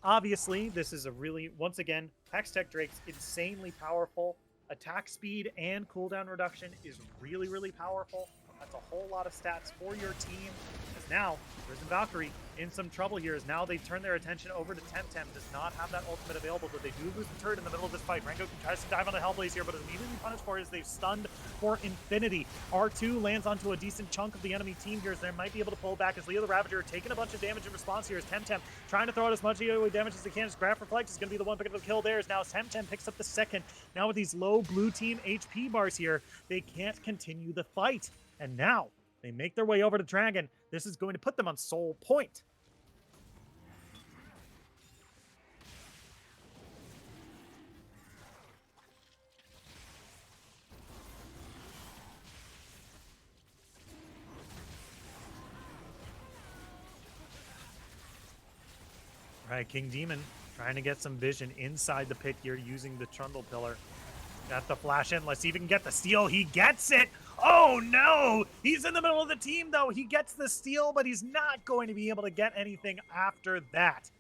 Obviously, this is a really, once again, Hextech Drake's insanely powerful. Attack speed and cooldown reduction is really, really powerful. That's a whole lot of stats for your team. As now, Risen Valkyrie in some trouble here, as now they turn their attention over to Temtem. Does not have that ultimate available, but they do lose the turret in the middle of this fight. Rengoku tries to dive on the Hellblaze here, but is immediately punished for it as they've stunned for infinity. R2 lands onto a decent chunk of the enemy team here, as they might be able to pull back, as Leo the Ravager taking a bunch of damage in response here, as Temtem trying to throw out as much damage as they can. As Grab for Flex is going to be the one picking up the kill there, as now Temtem picks up the second. Now with these low blue team HP bars here, they can't continue the fight. And now they make their way over to Dragon. This is going to put them on Soul Point. All right, King Demon trying to get some vision inside the pit here using the Trundle Pillar. Got the flash in. Let's see if he can get the steal. He gets it. Oh, no. He's in the middle of the team, though. He gets the steal, but he's not going to be able to get anything after that.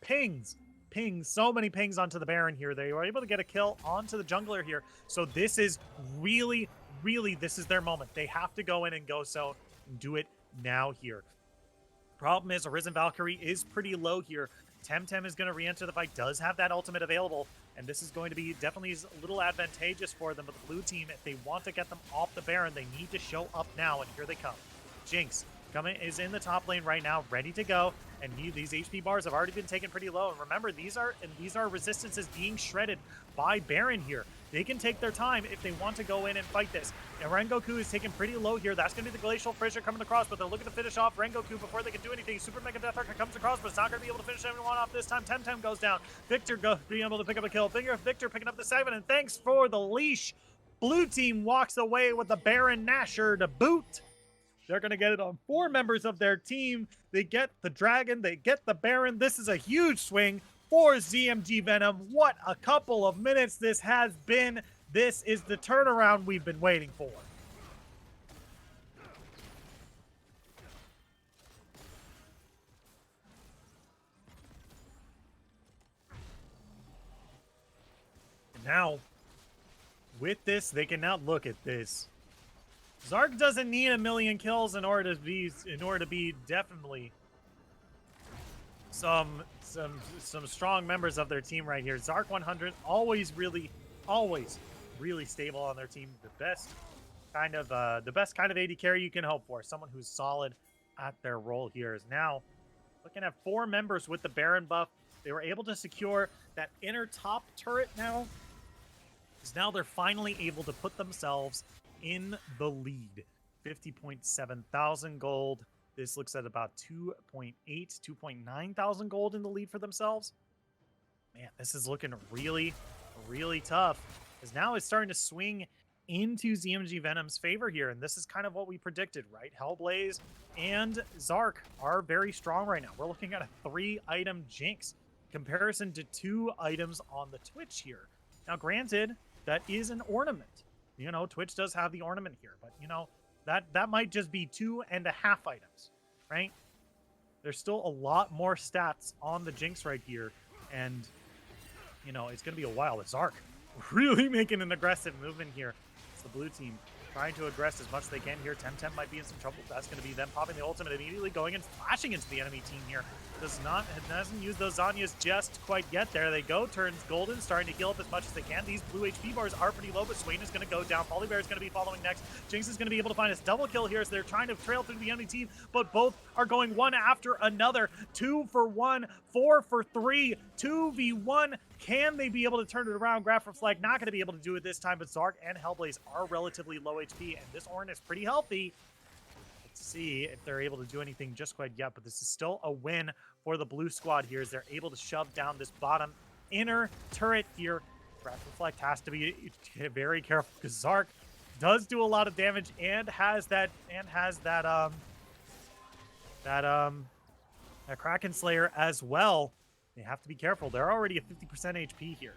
Pings. Pings. So many pings onto the Baron here. They were able to get a kill onto the jungler here. So this is really, this is their moment. They have to go in and go so and do it now here. Problem is, Arisen Valkyrie is pretty low here. Temtem is going to re-enter the fight, does have that ultimate available, and this is going to be definitely a little advantageous for them. But the blue team, if they want to get them off the Baron, they need to show up now, and here they come. Jinx is in the top lane right now, ready to go, and these HP bars have already been taken pretty low. And remember, these are resistances being shredded by Baron here. They can take their time if they want to go in and fight this. And Rengoku is taken pretty low here. That's going to be the Glacial Fissure coming across, but they're looking to finish off Rengoku before they can do anything. Super Mega Death Arc comes across, but it's not going to be able to finish anyone off this time. Temtem goes down. Victor being able to pick up a kill. Victor picking up the 7, and thanks for the leash. Blue team walks away with the Baron Nashor to boot. They're going to get it on 4 members of their team. They get the Dragon. They get the Baron. This is a huge swing for ZMG Venom. What a couple of minutes this has been. This is the turnaround we've been waiting for. And now, with this, they can now look at this. Zark doesn't need a million kills in order to be definitely some strong members of their team right here. Zark 100 always really stable on their team. The best kind of AD carry you can hope for. Someone who's solid at their role here. Is now looking at 4 members with the Baron buff. They were able to secure that inner top turret now. Because now they're finally able to put themselves in the lead. 50.7 thousand gold. This looks at about 2.8, 2.9 thousand gold in the lead for themselves. Man, this is looking really, really tough. Because now it's starting to swing into ZMG Venom's favor here. And this is kind of what we predicted, right? Hellblaze and Zark are very strong right now. We're looking at a 3-item Jinx comparison to 2 items on the Twitch here. Now, granted, that is an ornament. You know, Twitch does have the ornament here. But, you know, that might just be 2.5 items, right? There's still a lot more stats on the Jinx right here. And, you know, it's going to be a while. It's Zark really making an aggressive movement here. It's the blue team trying to aggress as much as they can here. Temtem might be in some trouble. That's going to be them popping the ultimate immediately, going and flashing into the enemy team here. Doesn't use those Zanyas just quite yet. There they go. Turns golden, starting to heal up as much as they can. These blue HP bars are pretty low, but Swain is going to go down. Polybear is going to be following next. Jinx is going to be able to find his double kill here as they're trying to trail through the enemy team, but both are going one after another. 2 for 1, 4 for 3, 2v1. Can they be able to turn it around? Graph Reflect not going to be able to do it this time, but Zark and Hellblaze are relatively low HP, and this Ornn is pretty healthy. Let's see if they're able to do anything just quite yet, but this is still a win for the blue squad here as they're able to shove down this bottom inner turret here. Graph Reflect has to be very careful because Zark does do a lot of damage and has that Kraken Slayer as well. They have to be careful. They're already at 50% HP here.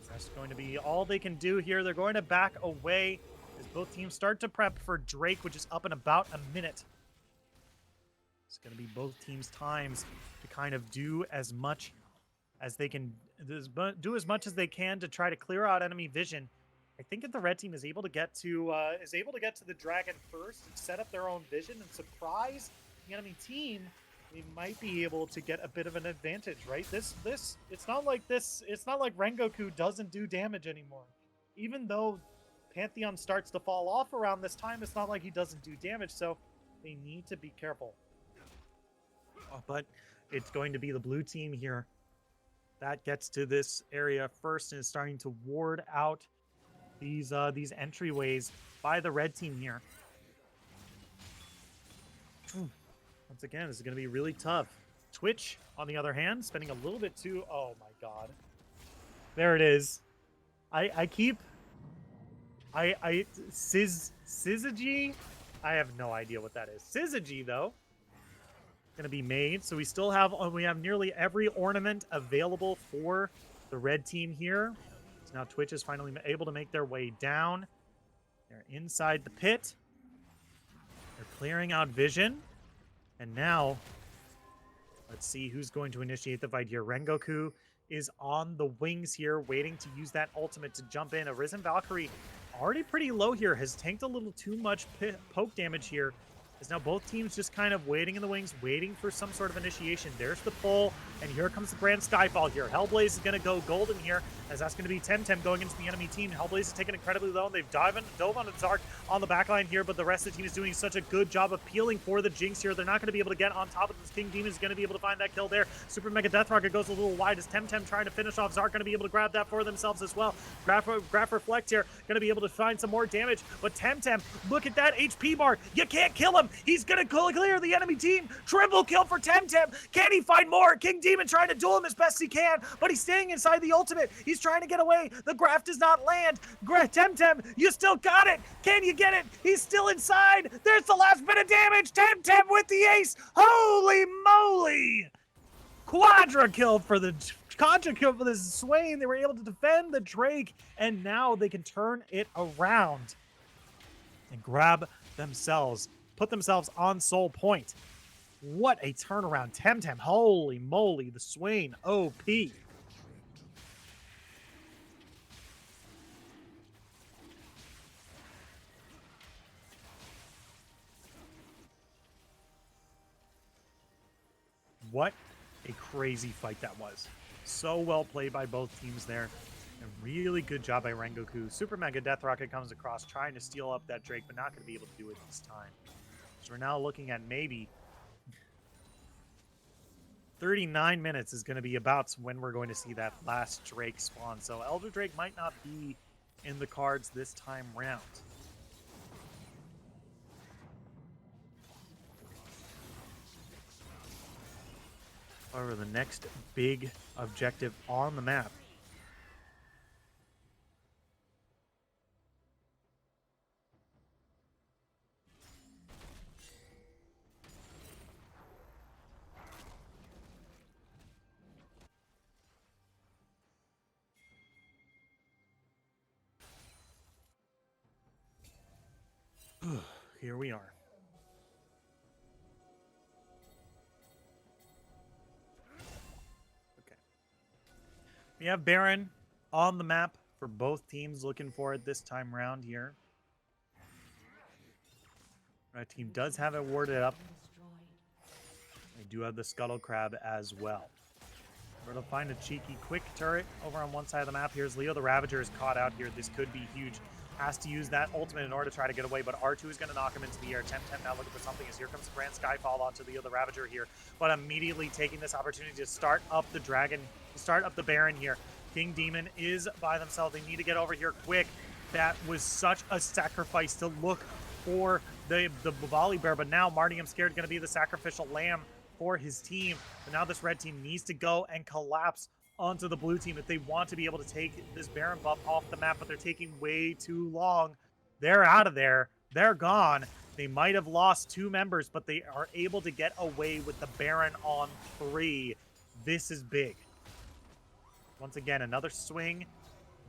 That's going to be all they can do here. They're going to back away as both teams start to prep for Drake, which is up in about a minute. It's going to be both teams' times to kind of do as much as they can, do as much as they can to try to clear out enemy vision. I think if the red team is able to get to the dragon first and set up their own vision and surprise the enemy team, they might be able to get a bit of an advantage, right? It's not like Rengoku doesn't do damage anymore. Even though Pantheon starts to fall off around this time, it's not like he doesn't do damage, so they need to be careful. But it's going to be the blue team here that gets to this area first and is starting to ward out these entryways by the red team here. Once again, this is going to be really tough. Twitch, on the other hand, spending a little bit too... Oh, my God. There it is. Syzygy? I have no idea what that is. Syzygy, though, going to be made. So we have nearly every ornament available for the red team here. So now Twitch is finally able to make their way down. They're inside the pit. They're clearing out vision. And now, let's see who's going to initiate the fight here. Rengoku is on the wings here, waiting to use that ultimate to jump in. Arisen Valkyrie, already pretty low here, has tanked a little too much poke damage here. Is now both teams just kind of waiting in the wings, waiting for some sort of initiation. There's the pull, and here comes the Grand Skyfall here. Hellblaze is going to go golden here, as that's going to be Temtem going into the enemy team. Hellblaze is taken incredibly low, and they've dove onto Zark on the backline here, but the rest of the team is doing such a good job of peeling for the Jinx here. They're not going to be able to get on top of this. King Demon is going to be able to find that kill there. Super Mega Death Rocket goes a little wide as Temtem trying to finish off Zark, going to be able to grab that for themselves as well. Graph Reflect here, going to be able to find some more damage, but Temtem, look at that HP bar. You can't kill him. He's going to clear the enemy team. Triple kill for Temtem. Can he find more? King Demon trying to duel him as best he can, but he's staying inside the ultimate. He's trying to get away. The graph does not land. Temtem, you still got it. Can you get it? He's still inside. There's the last bit of damage. Temtem with the ace. Holy moly. Quadra kill for the Swain. They were able to defend the Drake, and now they can turn it around and put themselves on Soul Point. What a turnaround. Temtem, holy moly, the Swain, OP. What a crazy fight that was. So well played by both teams there. A really good job by Rengoku. Super Mega Death Rocket comes across trying to steal up that Drake, but not going to be able to do it this time. So we're now looking at maybe 39 minutes is going to be about when we're going to see that last Drake spawn. So Elder Drake might not be in the cards this time round. However, the next big objective on the map. Here we are. Okay. We have Baron on the map for both teams, looking for it this time round here. Red team does have it warded up. They do have the Scuttle Crab as well. We're going to find a cheeky quick turret over on one side of the map. Here's Leo. The Ravager is caught out here. This could be huge. Has to use that ultimate in order to try to get away, but R2 is going to knock him into the air. Temtem now looking for something as here comes the Grand Skyfall onto Leo the Ravager here, but immediately taking this opportunity to start up the Dragon, start up the Baron here. King Demon is by themselves. They need to get over here quick. That was such a sacrifice to look for the Volley Bear, but now Marty, I'm scared, going to be the sacrificial lamb for his team. But now this red team needs to go and collapse onto the blue team if they want to be able to take this Baron buff off the map, but they're taking way too long. They're out of there. They're gone. They might have lost 2 members, but they are able to get away with the Baron on 3. This is big. Once again, another swing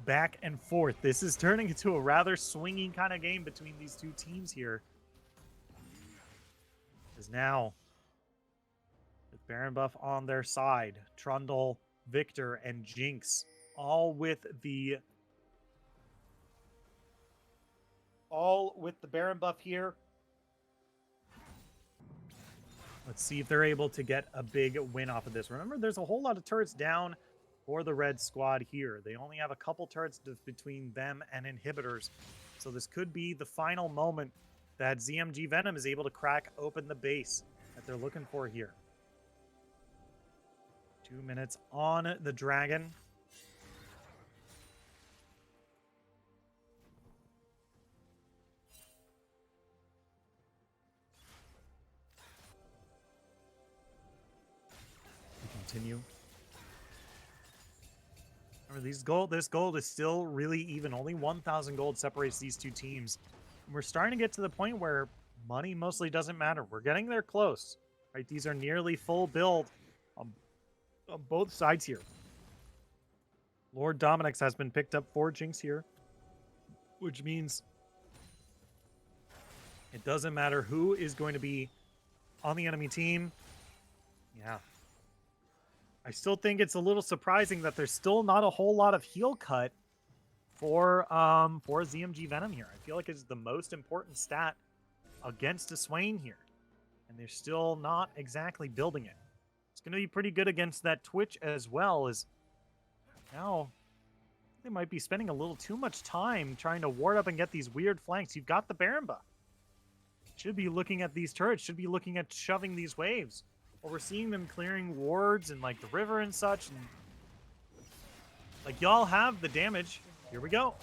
back and forth. This is turning into a rather swinging kind of game between these 2 teams here. Because now, with Baron buff on their side, Trundle, Victor, and Jinx, all with the Baron buff here. Let's see if they're able to get a big win off of this. Remember, there's a whole lot of turrets down for the red squad here. They only have a couple turrets between them and inhibitors. So this could be the final moment that ZMG Venom is able to crack open the base that they're looking for here. 2 minutes on the Dragon. We continue. Remember, this gold is still really even. Only 1,000 gold separates these 2 teams. We're starting to get to the point where money mostly doesn't matter. We're getting there close. Right? These are nearly full build on both sides here. Lord Dominic's has been picked up for Jinx here, which means it doesn't matter who is going to be on the enemy team. Yeah. I still think it's a little surprising that there's still not a whole lot of heal cut for ZMG Venom here. I feel like it's the most important stat against a Swain here, and they're still not exactly building it. It's going to be pretty good against that Twitch as well, as now they might be spending a little too much time trying to ward up and get these weird flanks. You've got the Baron buff. Should be looking at these turrets, should be looking at shoving these waves. Well, we're seeing them clearing wards and like the river and such. And like, y'all have the damage. Here we go.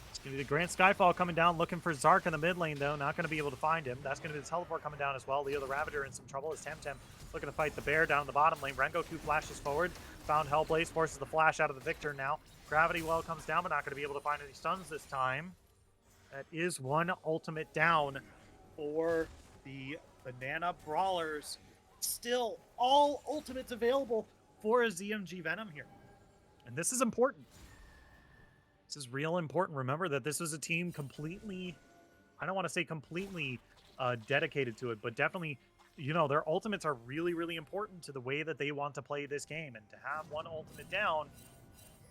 It's going to be the Grand Skyfall coming down, looking for Zark in the mid lane, though. Not going to be able to find him. That's going to be the teleport coming down as well. Leo the Ravager in some trouble as Temtem looking to fight the bear down in the bottom lane. Rengoku flashes forward. Found Hellblaze, forces the flash out of the Victor now. Gravity Well comes down, but not going to be able to find any stuns this time. That is one ultimate down for the Banana Brawlers. Still, all ultimates available for a ZMG Venom here. And this is important. This is real important. Remember that this was a team completely, I don't want to say completely dedicated to it, but definitely, you know, their ultimates are really, really important to the way that they want to play this game. And to have one ultimate down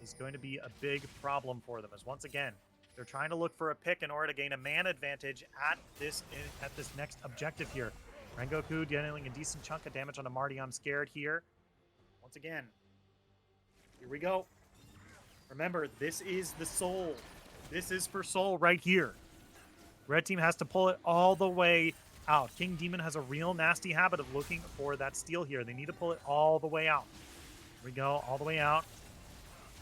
is going to be a big problem for them. As once again, they're trying to look for a pick in order to gain a man advantage at this next objective here. Rengoku dealing a decent chunk of damage on a Marty. I'm scared here. Once again, here we go. Remember, this is the soul. This is for soul right here. Red team has to pull it all the way out. King Demon has a real nasty habit of looking for that steal here. They need to pull it all the way out. Here we go, all the way out.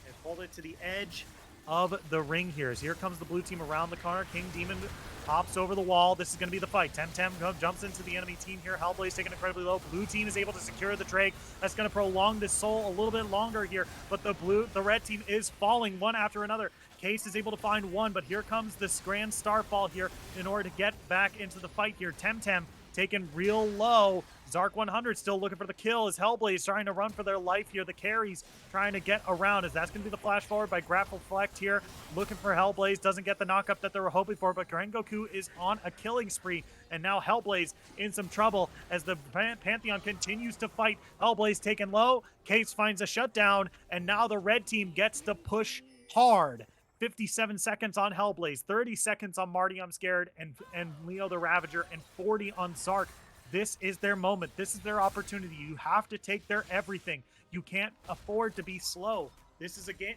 They pulled it to the edge of the ring here. As here comes the blue team around the corner. King Demon hops over the wall. This is going to be the fight. Temtem jumps into the enemy team here. Hellblaze taken incredibly low. Blue team is able to secure the Drake. That's going to prolong this soul a little bit longer here. But the red team is falling one after another. Case is able to find one, but here comes this grand starfall here in order to get back into the fight here. Temtem taken real low. Zark 100 still looking for the kill as Hellblaze trying to run for their life here. The carries trying to get around as that's going to be the flash forward by Grapple Flex here. Looking for Hellblaze. Doesn't get the knockup that they were hoping for, but Rengoku is on a killing spree. And now Hellblaze in some trouble as the Pantheon continues to fight. Hellblaze taken low. Case finds a shutdown, and now the red team gets to push hard. 57 seconds on Hellblaze, 30 seconds on Marty I'm Scared and Leo the Ravager, and 40 on Zark. This is their moment. This is their opportunity. You have to take their everything. You can't afford to be slow. This is a game.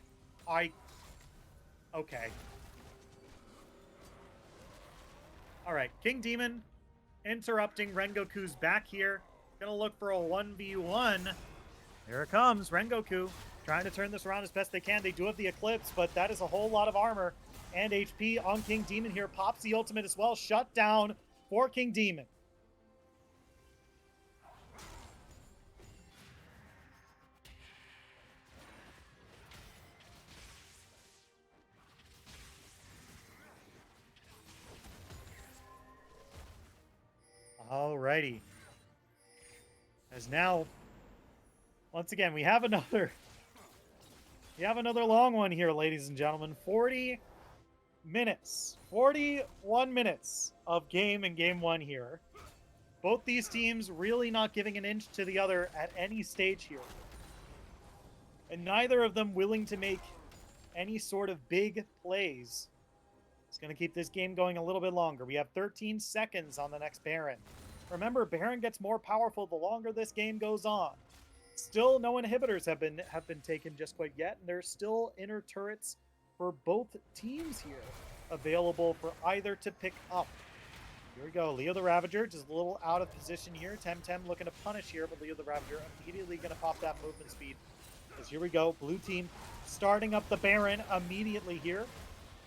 Okay. All right. King Demon interrupting. Rengoku's back here. Gonna look for a 1v1. Here it comes. Rengoku trying to turn this around as best they can. They do have the Eclipse, but that is a whole lot of armor and HP on King Demon here. Pops the ultimate as well. Shut down for King Demon. Alrighty. As now, once again, we have another long one here, ladies and gentlemen. 40 minutes. 41 minutes of game in game one here. Both these teams really not giving an inch to the other at any stage here. And neither of them willing to make any sort of big plays. It's going to keep this game going a little bit longer. We have 13 seconds on the next Baron. Remember, Baron gets more powerful the longer this game goes on. Still, no inhibitors have been taken just quite yet, and there's still inner turrets for both teams here available for either to pick up. Here we go. Leo the Ravager just a little out of position here. Temtem looking to punish here, but Leo the Ravager immediately going to pop that movement speed. Because here we go. Blue team starting up the Baron immediately here.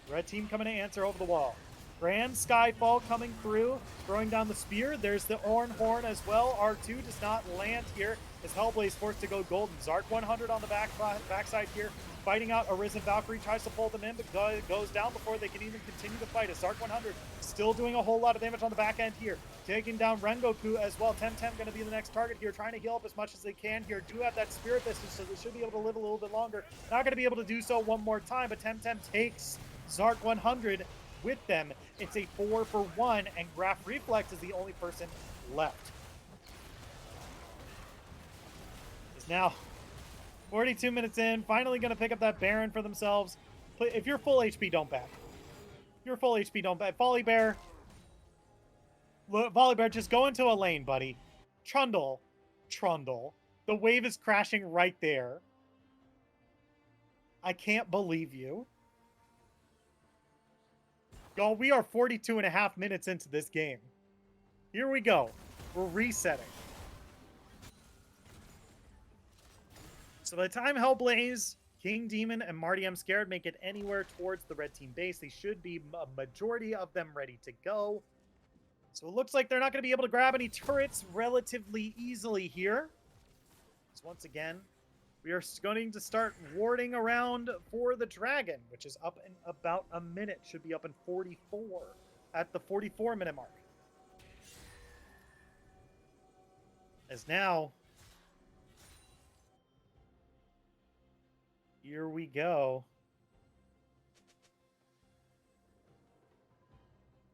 Red team coming to answer over the wall. Grand Skyfall coming through, throwing down the spear. There's the Orn Horn as well. R2 does not land here as Hellblaze forced to go golden. Zark 100 on the backside here, fighting out. Arisen Valkyrie tries to pull them in, but goes down before they can even continue to fight. As Zark 100 still doing a whole lot of damage on the back end here. Taking down Rengoku as well. Temtem going to be the next target here, trying to heal up as much as they can here. Do have that Spirit Fist, so they should be able to live a little bit longer. Not going to be able to do so one more time, but Temtem takes Zark 100 with them. It's a 4-for-1, and Graph Reflex is the only person left. Is now 42 minutes in, finally going to pick up that Baron for themselves. If you're full HP, don't back. If you're full HP, don't back. Volleybear, just go into a lane, buddy. Trundle. The wave is crashing right there. I can't believe you. Y'all, we are 42 and a half minutes into this game. Here we go. We're resetting. So by the time Hellblaze, King Demon, and Marty I'm Scared make it anywhere towards the red team base, they should be a majority of them ready to go. So it looks like they're not going to be able to grab any turrets relatively easily here. So once again, we are going to start warding around for the dragon, which is up in about a minute. Should be up in 44 at the 44-minute mark. As now, here we go.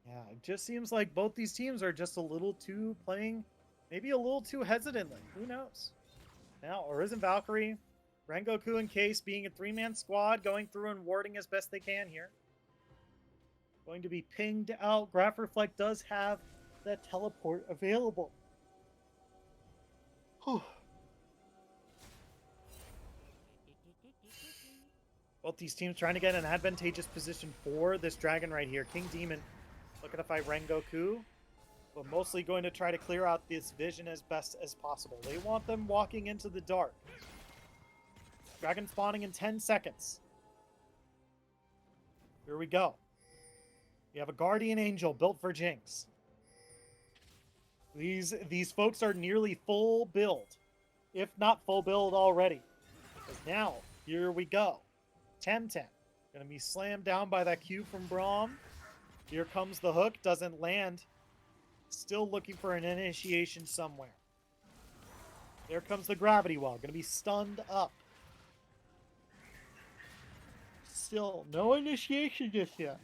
Yeah, it just seems like both these teams are just a little too playing, maybe a little too hesitantly. Who knows? Now, Arisen Valkyrie, Rengoku and Case being a three-man squad, going through and warding as best they can here. Going to be pinged out. Graph Reflect does have that teleport available. Whew. Both these teams trying to get an advantageous position for this dragon right here. King Demon looking to fight Rengoku, but mostly going to try to clear out this vision as best as possible. They want them walking into the dark. Dragon spawning in 10 seconds. Here we go. We have a Guardian Angel built for Jinx. These folks are nearly full build, if not full build already. Because now, here we go. Temtem. Gonna be slammed down by that Q from Braum. Here comes the hook. Doesn't land. Still looking for an initiation somewhere. There comes the gravity wall. Gonna be stunned up. Still, no initiation just yet.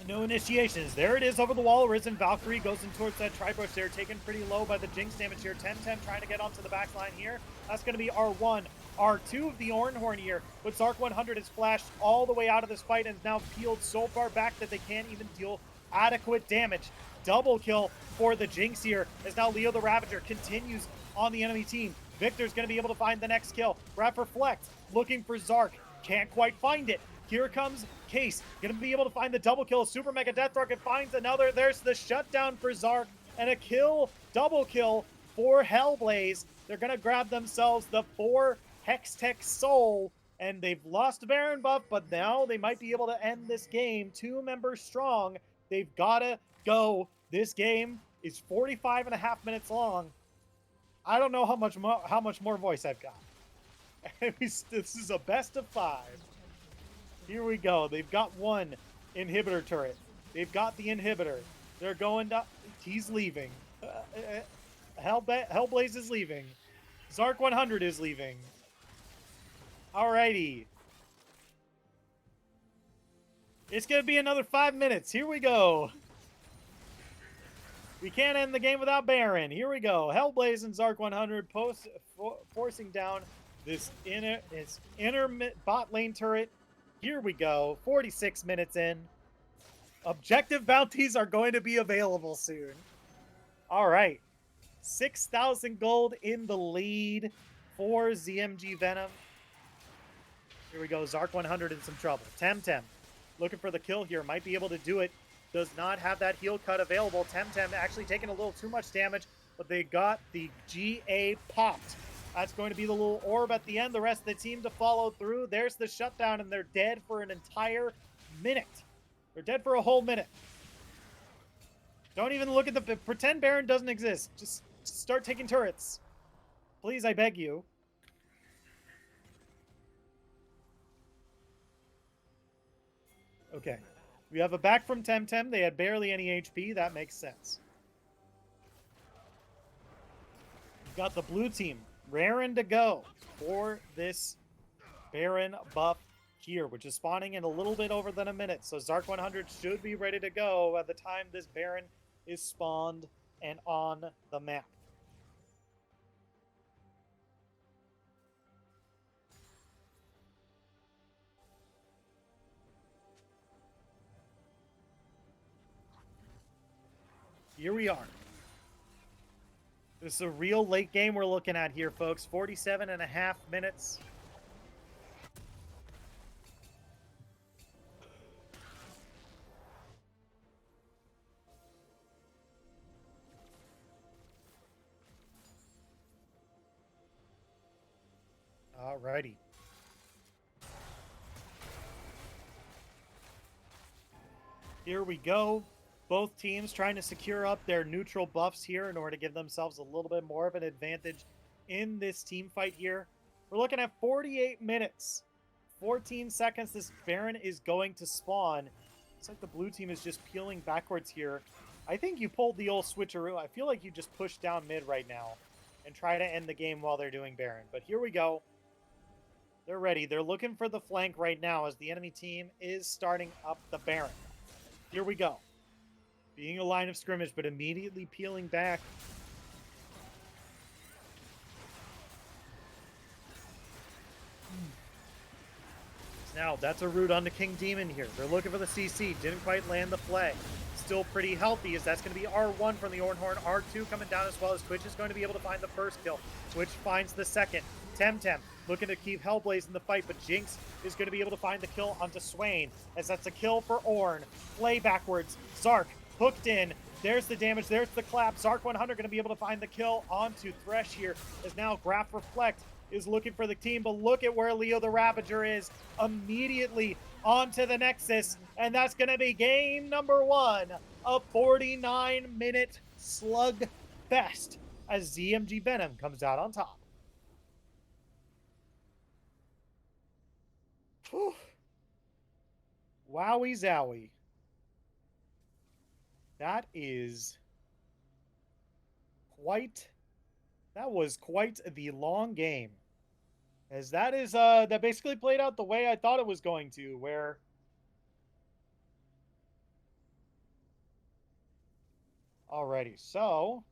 No initiations. There it is over the wall. Risen Valkyrie goes in towards that Tribush there. Taken pretty low by the Jinx damage here. Temtem trying to get onto the back line here. That's going to be R1. R2 of the Ornhorn here. But Zark 100 is flashed all the way out of this fight and is now peeled so far back that they can't even deal adequate damage. Double kill for the Jinx here as now Leo the Ravager continues on the enemy team. Victor's going to be able to find the next kill. Raph Reflect looking for Zark. Can't quite find it. Here comes Case. Going to be able to find the double kill. Super Mega Death Rocket finds another. There's the shutdown for Zark. And a kill, double kill for Hellblaze. They're going to grab themselves the 4 Hextech Soul. And they've lost Baron buff, but now they might be able to end this game. 2 members strong. They've got to go. This game is 45.5 minutes long. I don't know how much more voice I've got. This is a best of 5. Here we go. They've got 1 inhibitor turret. They've got the inhibitor. They're going to... He's leaving. Hellblaze is leaving. Zark 100 is leaving. Alrighty. It's going to be another 5 minutes. Here we go. We can't end the game without Baron. Here we go. Hellblaze and Zark 100 forcing down this inner bot lane turret. Here we go. 46 minutes in. Objective bounties are going to be available soon. All right. 6,000 gold in the lead for ZMG Venom. Here we go. Zark 100 in some trouble. Temtem looking for the kill here. Might be able to do it. Does not have that heal cut available. Temtem actually taking a little too much damage, but they got the GA popped. That's going to be the little orb at the end. The rest of the team to follow through. There's the shutdown, and they're dead for an entire minute. They're dead for a whole minute. Don't even look at the... Pretend Baron doesn't exist. Just start taking turrets. Please, I beg you. Okay. We have a back from Temtem. They had barely any HP. That makes sense. We've got the blue team raring to go for this Baron buff here, which is spawning in a little bit over than a minute. So Zark 100 should be ready to go at the time this Baron is spawned and on the map. Here we are. This is a real late game we're looking at here, folks. 47.5 minutes. Alrighty. Here we go. Both teams trying to secure up their neutral buffs here in order to give themselves a little bit more of an advantage in this team fight here. We're looking at 48 minutes. 14 seconds this Baron is going to spawn. It's like the blue team is just peeling backwards here. I think you pulled the old switcheroo. I feel like you just push down mid right now and try to end the game while they're doing Baron. But here we go. They're ready. They're looking for the flank right now as the enemy team is starting up the Baron. Here we go. Being a line of scrimmage, but immediately peeling back. Now, that's a root on the King Demon here. They're looking for the CC. Didn't quite land the play. Still pretty healthy, as that's going to be R1 from the Ornhorn. R2 coming down as well, as Twitch is going to be able to find the first kill. Twitch finds the second. Temtem looking to keep Hellblaze in the fight, but Jinx is going to be able to find the kill onto Swain, as that's a kill for Ornn. Play backwards. Zark hooked in. There's the damage. There's the clap. Zark 100 going to be able to find the kill onto Thresh here, as now Graph Reflect is looking for the team, but look at where Leo the Ravager is. Immediately onto the Nexus, and that's going to be game number 1, a 49-minute slug fest as ZMG Venom comes out on top. Whew. Wowie zowie. That was quite the long game. As that basically played out the way I thought it was going to, where alrighty, so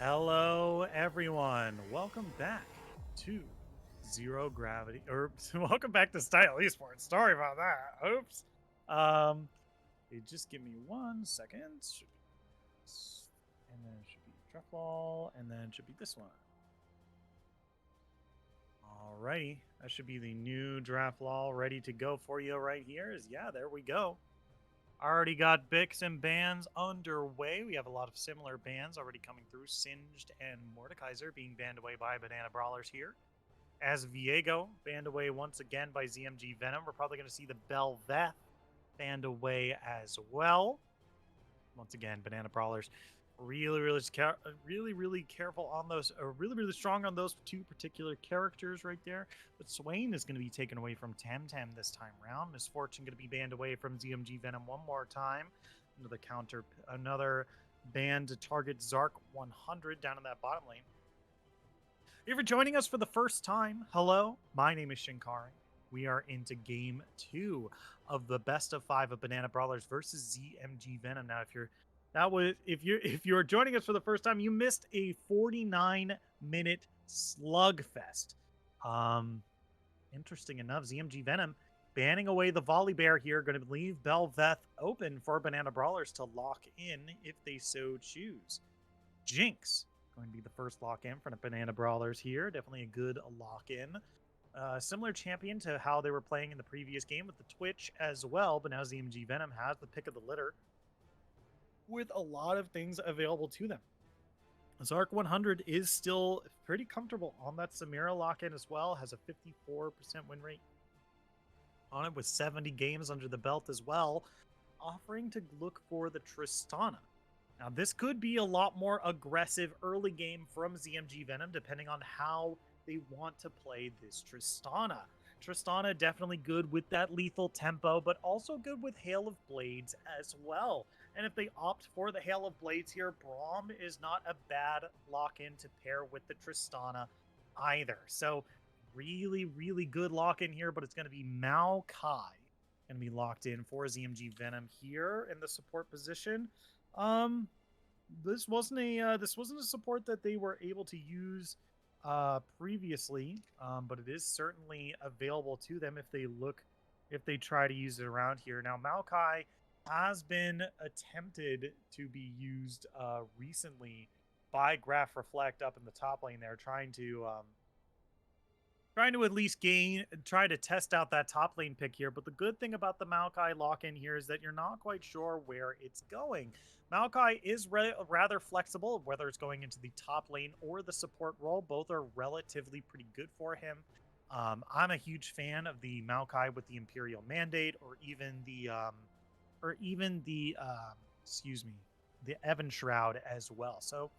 Hello, everyone. Welcome back to Zero Gravity, or welcome back to Style Esports. Sorry about that. Oops. Just give me 1 second. Should be this, and then it should be Dreflall, and then it should be this one. Alrighty, that should be the new draft law ready to go for you right here. Yeah, there we go. Already got Bix and bans underway. We have a lot of similar bans already coming through. Singed and Mordekaiser being banned away by Banana Brawlers here. As Viego banned away once again by ZMG Venom. We're probably going to see the Belveth banned away as well. Once again, Banana Brawlers really careful on those, or really strong on those two particular characters right there. But Swain is going to be taken away from Temtem this time round. Misfortune going to be banned away from ZMG Venom one more time. Another ban to target Zark 100 down in that bottom lane. If you're joining us for the first time, hello, my name is Shinkari. We are into game 2 of the best of 5 of Banana Brawlers versus ZMG Venom. Now, if you're joining us for the first time, you missed a 49-minute slugfest. Interesting enough, ZMG Venom banning away the Volley Bear here, going to leave Belveth open for Banana Brawlers to lock in if they so choose. Jinx going to be the first lock in for the Banana Brawlers here. Definitely a good lock in. Similar champion to how they were playing in the previous game with the Twitch as well, but now ZMG Venom has the pick of the litter with a lot of things available to them. Zark 100 is still pretty comfortable on that Samira lock-in as well, has a 54% win rate on it with 70 games under the belt as well, offering to look for the Tristana. Now, this could be a lot more aggressive early game from ZMG Venom, depending on how they want to play this Tristana. Tristana definitely good with that lethal tempo, but also good with Hail of Blades as well. And if they opt for the Hail of Blades here, Braum is not a bad lock-in to pair with the Tristana either. So really good lock-in here, but it's going to be Maokai going to be locked in for ZMG Venom here in the support position. This wasn't a support that they were able to use previously, but it is certainly available to them if they try to use it around here. Now, Maokai has been attempted to be used recently by Graph Reflect up in the top lane there, trying to at least try to test out that top lane pick here. But the good thing about the Maokai lock-in here is that you're not quite sure where it's going. Maokai is rather flexible, whether it's going into the top lane or the support role. Both are relatively pretty good for him. I'm a huge fan of the Maokai with the Imperial Mandate, or even the Evan Shroud as well. So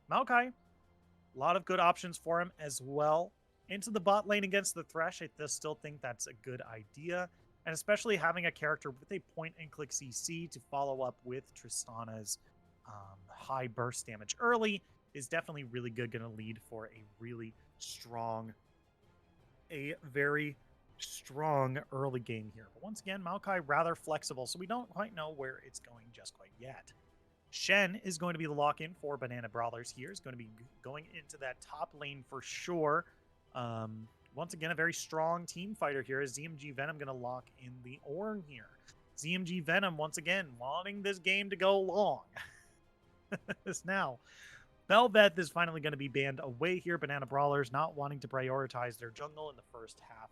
Maokai, a lot of good options for him as well. Into the bot lane against the Thresh, I still think that's a good idea. And especially having a character with a point-and-click CC to follow up with Tristana's high burst damage early is definitely really good, going to lead for a very strong early game here. But once again, Maokai rather flexible, so we don't quite know where it's going just quite yet. Shen is going to be the lock-in for Banana Brawlers here. Is going to be going into that top lane for sure. Once again, a very strong team fighter here. Is ZMG Venom going to lock in the Ornn here? ZMG Venom, once again, wanting this game to go long. Now, Belveth is finally going to be banned away here. Banana Brawlers not wanting to prioritize their jungle in the first half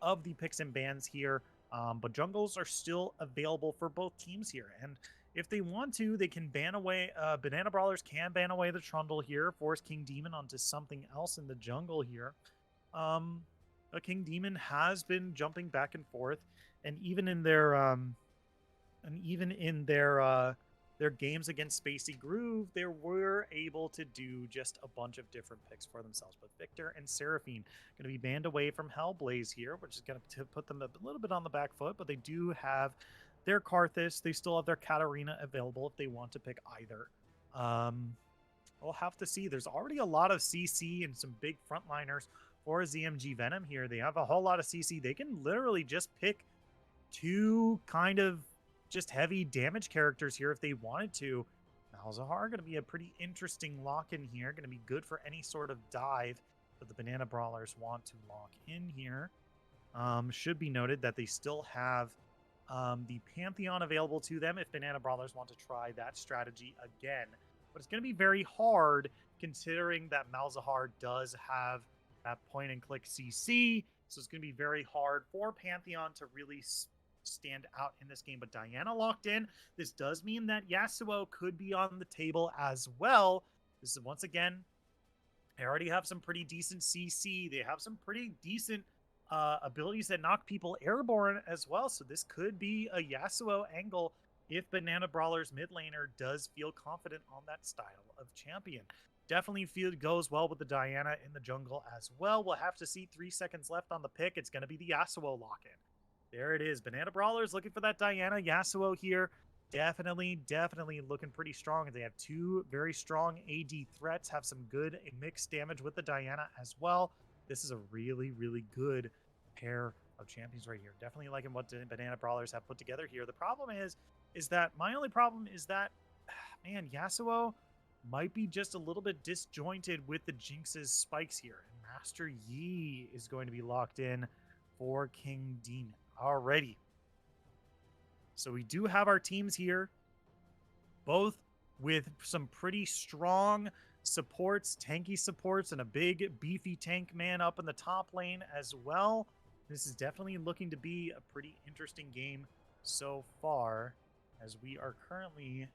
of the picks and bans here. But jungles are still available for both teams here. And if they want to, they can ban away, Banana Brawlers can ban away the Trundle here, force King Demon onto something else in the jungle here. But King Demon has been jumping back and forth, and even in their their games against Spacey Groove, they were able to do just a bunch of different picks for themselves. But Victor and Seraphine going to be banned away from Hellblaze here, which is going to put them a little bit on the back foot, but they do have their Karthus. They still have their Katarina available if they want to pick either. We'll have to see. There's already a lot of CC and some big frontliners for ZMG Venom here. They have a whole lot of CC. They can literally just pick two kind of just heavy damage characters here if they wanted to. Malzahar. Going to be a pretty interesting lock-in here. Going to be good for any sort of dive that the Banana Brawlers want to lock in here. Should be noted that they still have the Pantheon available to them if Banana Brawlers want to try that strategy again. But it's going to be very hard considering that Malzahar does have that point-and-click CC. So it's going to be very hard for Pantheon to really stand out in this game. But Diana locked in. This does mean that Yasuo could be on the table as well. This is, once again, they already have some pretty decent CC. They have some pretty decent abilities that knock people airborne as well. So this could be a Yasuo angle if Banana Brawler's mid laner does feel confident on that style of champion. Definitely feel goes well with the Diana in the jungle as well. We'll have to see. 3 seconds left on the pick. It's going to be the Yasuo lock-in. There it is. Banana Brawlers looking for that Diana. Yasuo here. Definitely looking pretty strong. They have 2 very strong AD threats. Have some good mixed damage with the Diana as well. This is a really good pair of champions right here. Definitely liking what Banana Brawlers have put together here. The problem is that my only problem is that, man, Yasuo might be just a little bit disjointed with the Jinx's spikes here. And Master Yi is going to be locked in for King Demon. Alrighty. So we do have our teams here, both with some pretty strong supports, tanky supports, and a big beefy tank man up in the top lane as well. This is definitely looking to be a pretty interesting game so far, as we are currently,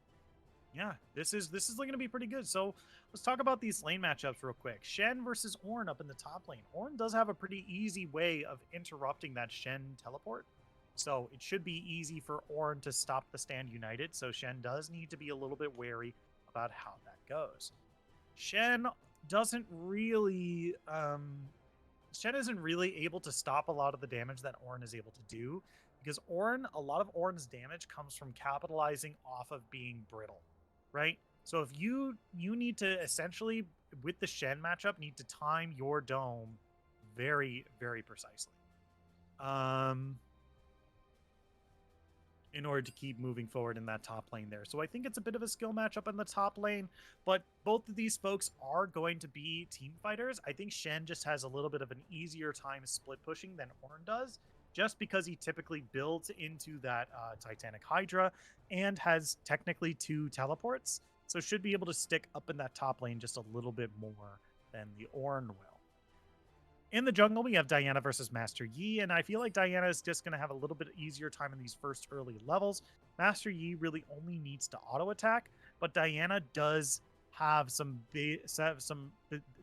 yeah, this is looking to be pretty good. So let's talk about these lane matchups real quick. Shen versus Ornn up in the top lane. Ornn does have a pretty easy way of interrupting that Shen teleport. So it should be easy for Ornn to stop the stand united. So Shen does need to be a little bit wary about how that goes. Shen isn't really able to stop a lot of the damage that Ornn is able to do, because a lot of Ornn's damage comes from capitalizing off of being brittle, right? So if you need to essentially, with the Shen matchup, need to time your dome very precisely. In order to keep moving forward in that top lane there. So I think it's a bit of a skill matchup in the top lane, but both of these folks are going to be team fighters. I think Shen just has a little bit of an easier time split pushing than Ornn does, just because he typically builds into that Titanic Hydra and has technically 2 teleports, so should be able to stick up in that top lane just a little bit more than the Ornn will. In the jungle, we have Diana versus Master Yi, and I feel like Diana is just going to have a little bit easier time in these first early levels. Master Yi really only needs to auto-attack, but Diana does have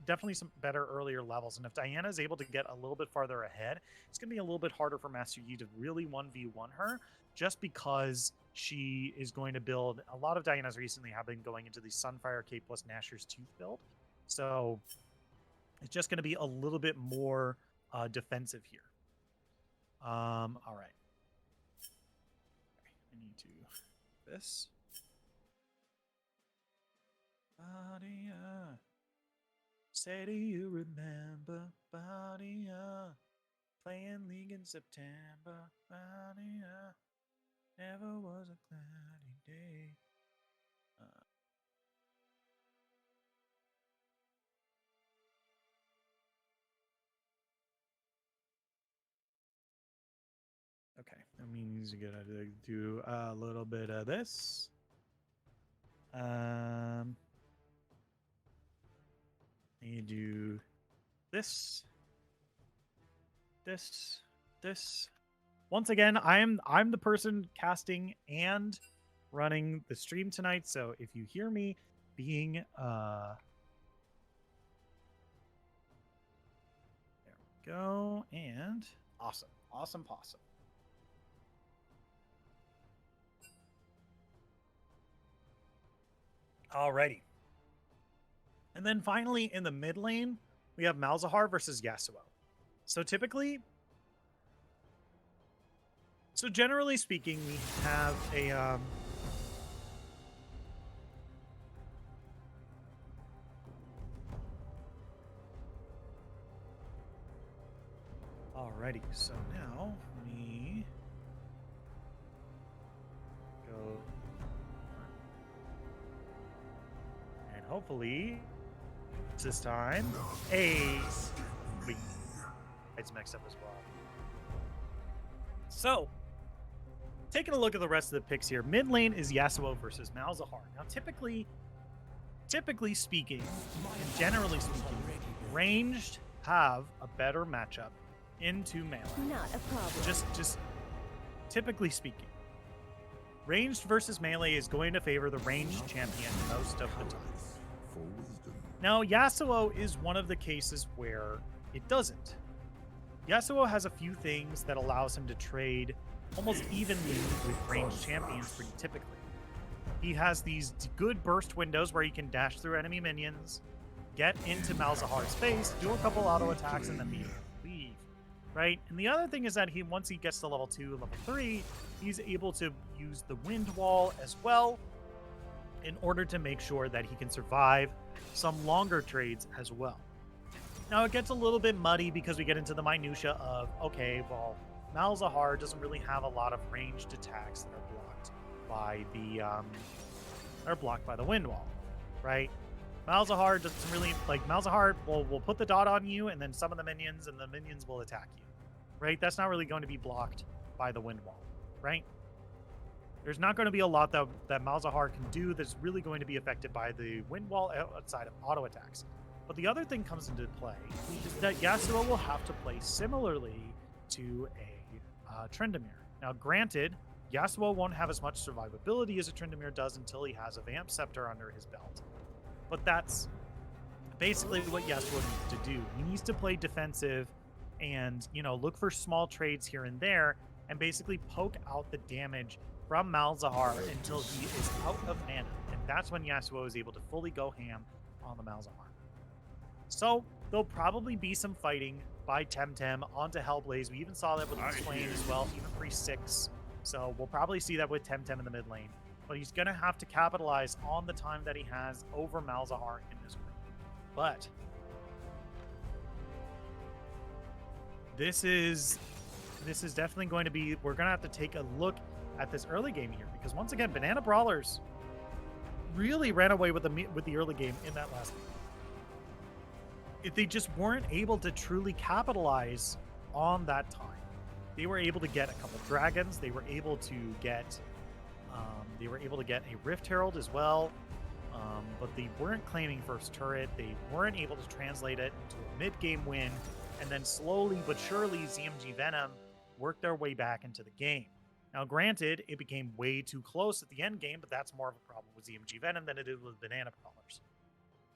definitely some better earlier levels, and if Diana is able to get a little bit farther ahead, it's going to be a little bit harder for Master Yi to really 1v1 her, just because she is going to build. A lot of Dianas recently have been going into the Sunfire K plus Nashor's Tooth build, so it's just going to be a little bit more defensive here. All right. I need to this. Badia. Say, do you remember Badia? Playing League in September. Badia. Never was a cloudy day. Okay, that means you gotta do a little bit of this. You do this. Once again, I'm the person casting and running the stream tonight, so if you hear me being there we go, and awesome possum. Alrighty. And then finally in the mid lane, we have Malzahar versus Yasuo. So generally speaking, we have a alrighty, so now we go. hopefully this time it's mixed up as well. So, taking a look at the rest of the picks here, mid lane is Yasuo versus Malzahar. Now, typically speaking, and generally speaking, ranged have a better matchup into melee. Not a problem. Just typically speaking, ranged versus melee is going to favor the ranged champion most of the time. Now, Yasuo is one of the cases where it doesn't. Yasuo has a few things that allows him to trade almost evenly with ranged champions pretty typically. He has these good burst windows where he can dash through enemy minions, get into Malzahar's face, do a couple auto attacks, and then leave. Right? And the other thing is that once he gets to level 2, level 3, he's able to use the wind wall as well in order to make sure that he can survive some longer trades as well. Now, it gets a little bit muddy because we get into the minutia of, okay, well, Malzahar doesn't really have a lot of ranged attacks that are blocked by the wind wall, right? Malzahar doesn't really, like, Malzahar will put the dot on you and then summon the minions, and the minions will attack you, right? That's not really going to be blocked by the wind wall, right? There's not going to be a lot that Malzahar can do that's really going to be affected by the wind wall outside of auto attacks. But the other thing comes into play is that Yasuo will have to play similarly to a Tryndamere. Now, granted, Yasuo won't have as much survivability as a Tryndamere does until he has a Vamp Scepter under his belt. But that's basically what Yasuo needs to do. He needs to play defensive and, look for small trades here and there and basically poke out the damage from Malzahar until he is out of mana. And that's when Yasuo is able to fully go ham on the Malzahar. So there'll probably be some fighting by Temtem onto Hellblaze. We even saw that with Swain as well, even pre-6. So we'll probably see that with Temtem in the mid lane. But he's going to have to capitalize on the time that he has over Malzahar in this group. But this is definitely going to be, we're going to have to take a look at this early game here. Because once again, Banana Brawlers really ran away with the early game in that last game. If they just weren't able to truly capitalize on that time. They were able to get a couple dragons. They were able to get a Rift Herald as well. But they weren't claiming first turret. They weren't able to translate it into a mid-game win. And then slowly but surely, ZMG Venom worked their way back into the game. Now, granted, it became way too close at the end game, but that's more of a problem with ZMG Venom than it is with Banana Brawlers.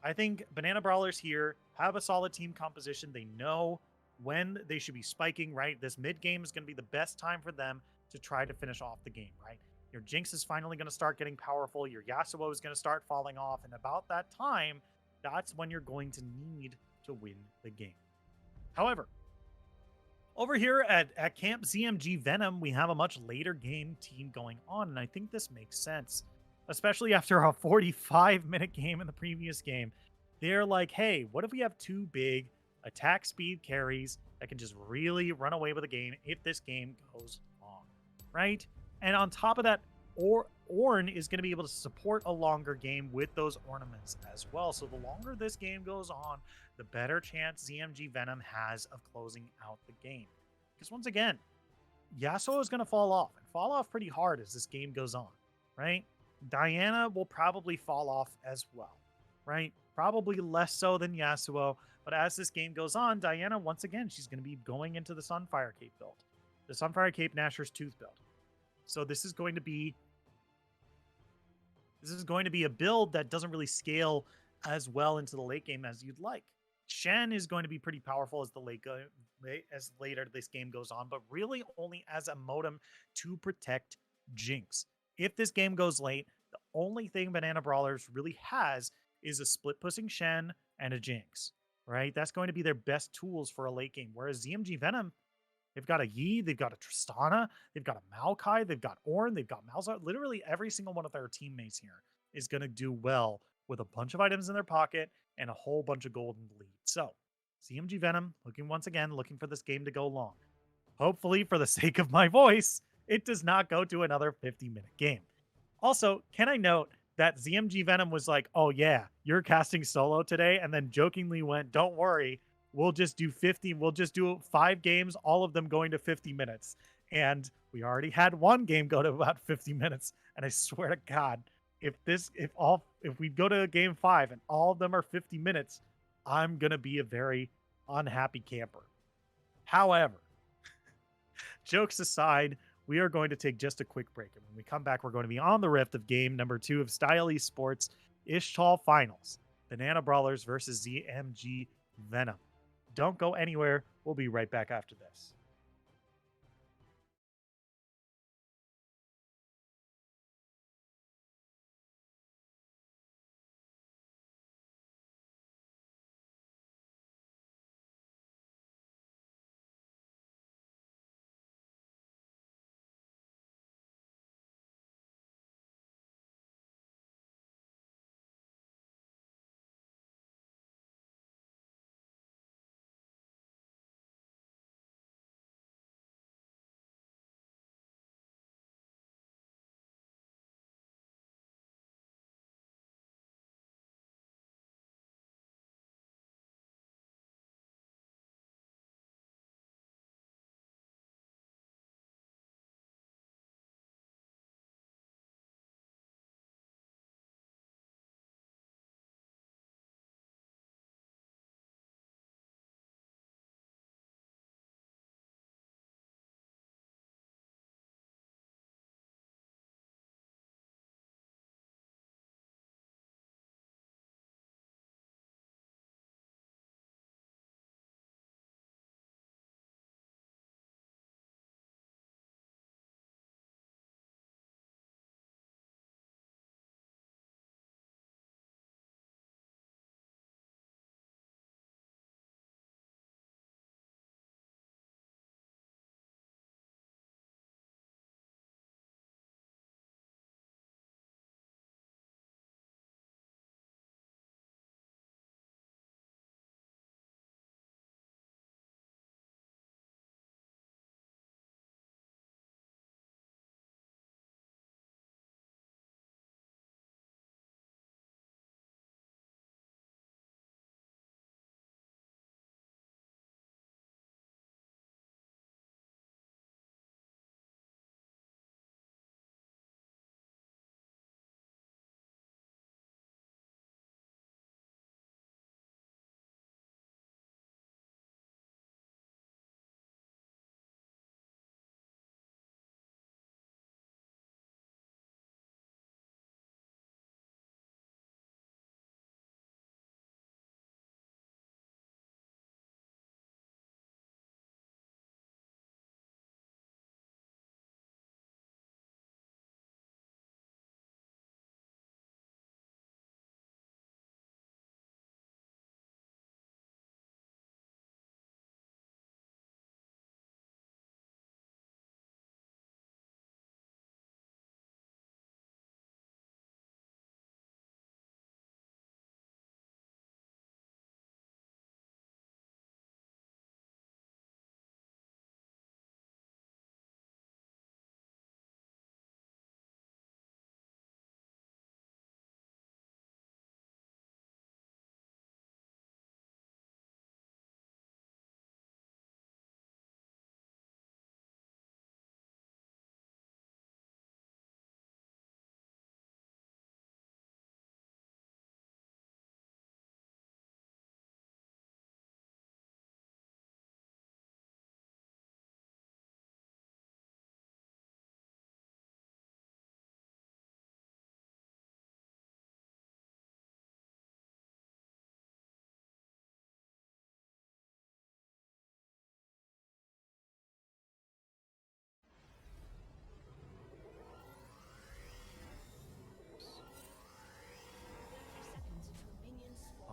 I think Banana Brawlers here have a solid team composition. They know when they should be spiking, right? This mid game is going to be the best time for them to try to finish off the game, right? Your Jinx is finally going to start getting powerful. Your Yasuo is going to start falling off. And about that time, that's when you're going to need to win the game. However, over here at Camp ZMG Venom, we have a much later game team going on. And I think this makes sense, especially after a 45-minute game in the previous game. They're like, hey, what if we have two big attack speed carries that can just really run away with the game if this game goes long, right? And on top of that, Ornn is going to be able to support a longer game with those ornaments as well. So the longer this game goes on, the better chance ZMG Venom has of closing out the game. Because once again, Yasuo is going to fall off pretty hard as this game goes on, right? Diana will probably fall off as well, right? Probably less so than Yasuo, but as this game goes on, Diana, once again, she's going to be going into the Sunfire Cape build. The Sunfire Cape Nashor's Tooth build. So this is going to be a build that doesn't really scale as well into the late game as you'd like. Shen is going to be pretty powerful as later this game goes on, but really only as a modem to protect Jinx. If this game goes late, the only thing Banana Brawlers really has is a split-pushing Shen and a Jinx, right? That's going to be their best tools for a late game. Whereas ZMG Venom, they've got a Yi, they've got a Tristana, they've got a Maokai, they've got Ornn, they've got Malzahar. Literally every single one of their teammates here is going to do well with a bunch of items in their pocket and a whole bunch of gold in the lead. So, ZMG Venom, looking for this game to go long. Hopefully, for the sake of my voice, it does not go to another 50-minute game. Also, can I note that ZMG Venom was like, "Oh yeah, you're casting solo today," and then jokingly went, "Don't worry, we'll just do 50. We'll just do 5 games, all of them going to 50 minutes." And we already had one game go to about 50 minutes. And I swear to God, if we go to game 5 and all of them are 50 minutes, I'm gonna be a very unhappy camper. However, jokes aside, we are going to take just a quick break. And when we come back, we're going to be on the rift of game number 2 of Style Esports Ishtal Finals, Banana Brawlers versus ZMG Venom. Don't go anywhere. We'll be right back after this.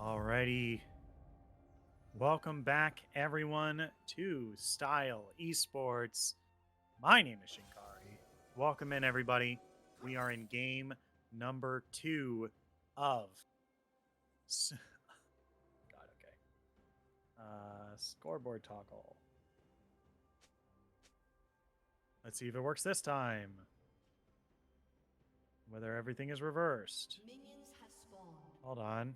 Alrighty. Welcome back, everyone, to Style Esports. My name is Shinkari. Welcome in, everybody. We are in game number 2 of. God, okay. Scoreboard toggle. Let's see if it works this time. Whether everything is reversed. Minions have spawned. Hold on.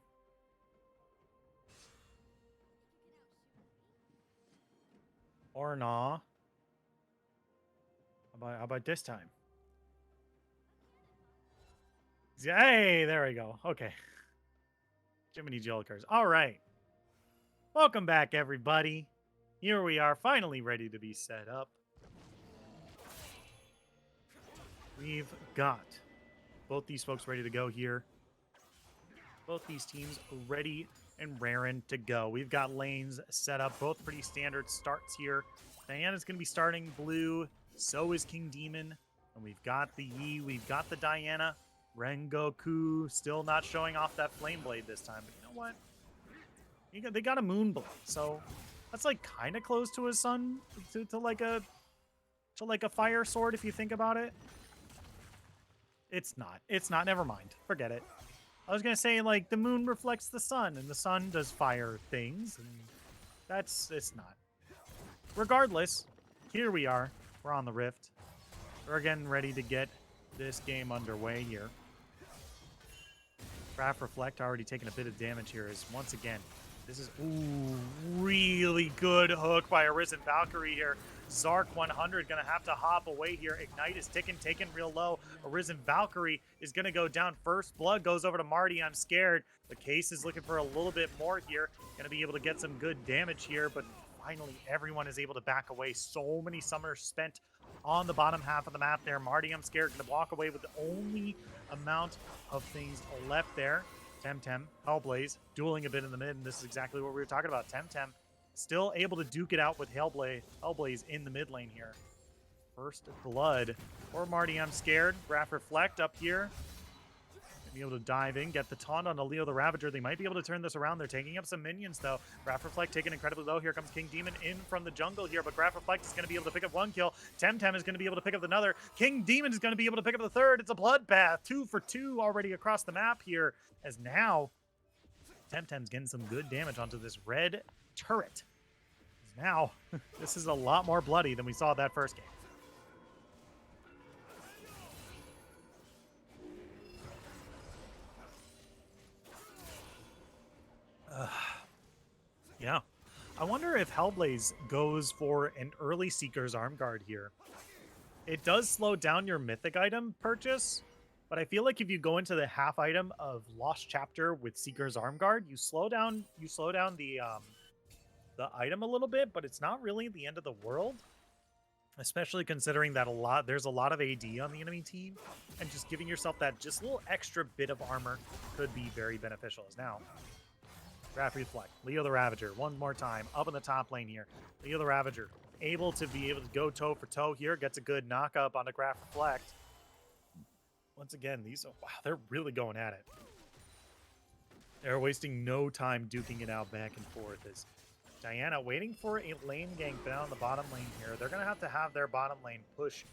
Or nah. How about this time? Hey, there we go. Okay. Jiminy Jolkers. All right. Welcome back, everybody. Here we are, finally ready to be set up. We've got both these folks ready to go here. Both these teams ready and raring to go. We've got lanes set up, both pretty standard starts here. Diana's going to be starting blue. So is King Demon. And we've got the Yi, we've got the Diana. Rengoku still not showing off that Flame Blade this time. But you know what? They got a Moon Blade. So that's like kind of close to a sun, to like a fire sword if you think about it. It's not. It's not. Never mind. Forget it. I was going to say, like, the moon reflects the sun, and the sun does fire things, and it's not. Regardless, here we are. We're on the Rift. We're again ready to get this game underway here. Craft Reflect already taking a bit of damage here is, once again, this is, really good hook by Arisen Valkyrie here. Zark 100 going to have to hop away here. Ignite is ticking, taken real low. Arisen Valkyrie is going to go down. First blood goes over to Marty. I'm scared. The Case is looking for a little bit more here. Going to be able to get some good damage here, but finally everyone is able to back away. So many summoners spent on the bottom half of the map there. Marty, I'm scared, going to walk away with the only amount of things left there. Temtem, Hellblaze, dueling a bit in the mid, and this is exactly what we were talking about. Temtem still able to duke it out with Hellblaze in the mid lane here. First blood for Marty, I'm scared. Graph Reflect up here. Be able to dive in, get the taunt on Leo the Ravager. They might be able to turn this around. They're taking up some minions, though. Graph Reflect taken incredibly low. Here comes King Demon in from the jungle here, but Graph Reflect is going to be able to pick up one kill. Temtem is going to be able to pick up another. King Demon is going to be able to pick up the third. It's a bloodbath. 2 for 2 already across the map here, as now Temtem's getting some good damage onto this red turret. Now, this is a lot more bloody than we saw that first game. Yeah. I wonder if Hellblaze goes for an early Seeker's Arm Guard here. It does slow down your mythic item purchase, but I feel like if you go into the half item of Lost Chapter with Seeker's Arm Guard, you slow down the item a little bit, but it's not really the end of the world. Especially considering that there's a lot of AD on the enemy team, and just giving yourself that just little extra bit of armor could be very beneficial. As now, Graph Reflect, Leo the Ravager, one more time, up in the top lane here. Leo the Ravager, able to go toe for toe here, gets a good knock up on the Graph Reflect. Once again, wow, they're really going at it. They're wasting no time duking it out back and forth as Diana waiting for a lane gank down the bottom lane here. They're going to have their bottom lane push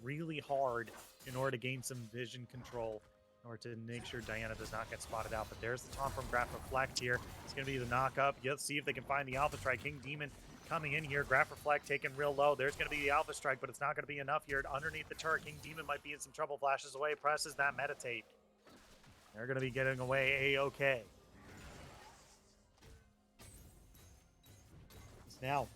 really hard in order to gain some vision control, in order to make sure Diana does not get spotted out. But there's the taunt from Graph Reflect here. It's going to be the knock up. Let's see if they can find the Alpha Strike. King Demon coming in here. Graph Reflect taken real low. There's going to be the Alpha Strike, but it's not going to be enough here. Underneath the turret, King Demon might be in some trouble. Flashes away, presses that Meditate. They're going to be getting away A-okay. Now,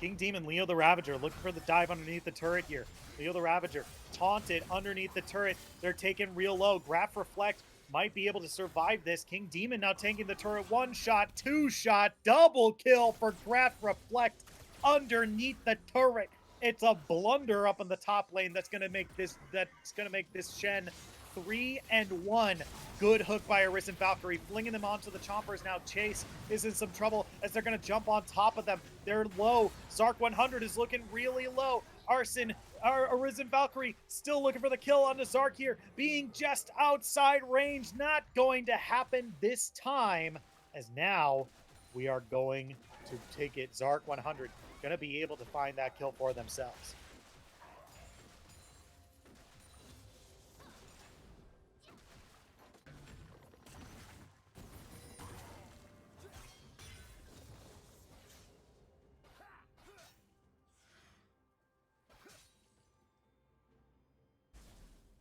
King Demon, Leo the Ravager, looking for the dive underneath the turret here. Leo the Ravager, taunted underneath the turret. They're taking real low. Graph Reflect might be able to survive this. King Demon now taking the turret. 1 shot, 2 shot, double kill for Graph Reflect underneath the turret. It's a blunder up in the top lane that's going to make this Shen 3-1. Good hook by Arisen Valkyrie, flinging them onto the chompers. Now Chase is in some trouble as they're going to jump on top of them. They're low. Zark 100 is looking really low. Arisen Valkyrie still looking for the kill on the Zark here, being just outside range. Not going to happen this time, as now we are going to take it. Zark 100 going to be able to find that kill for themselves.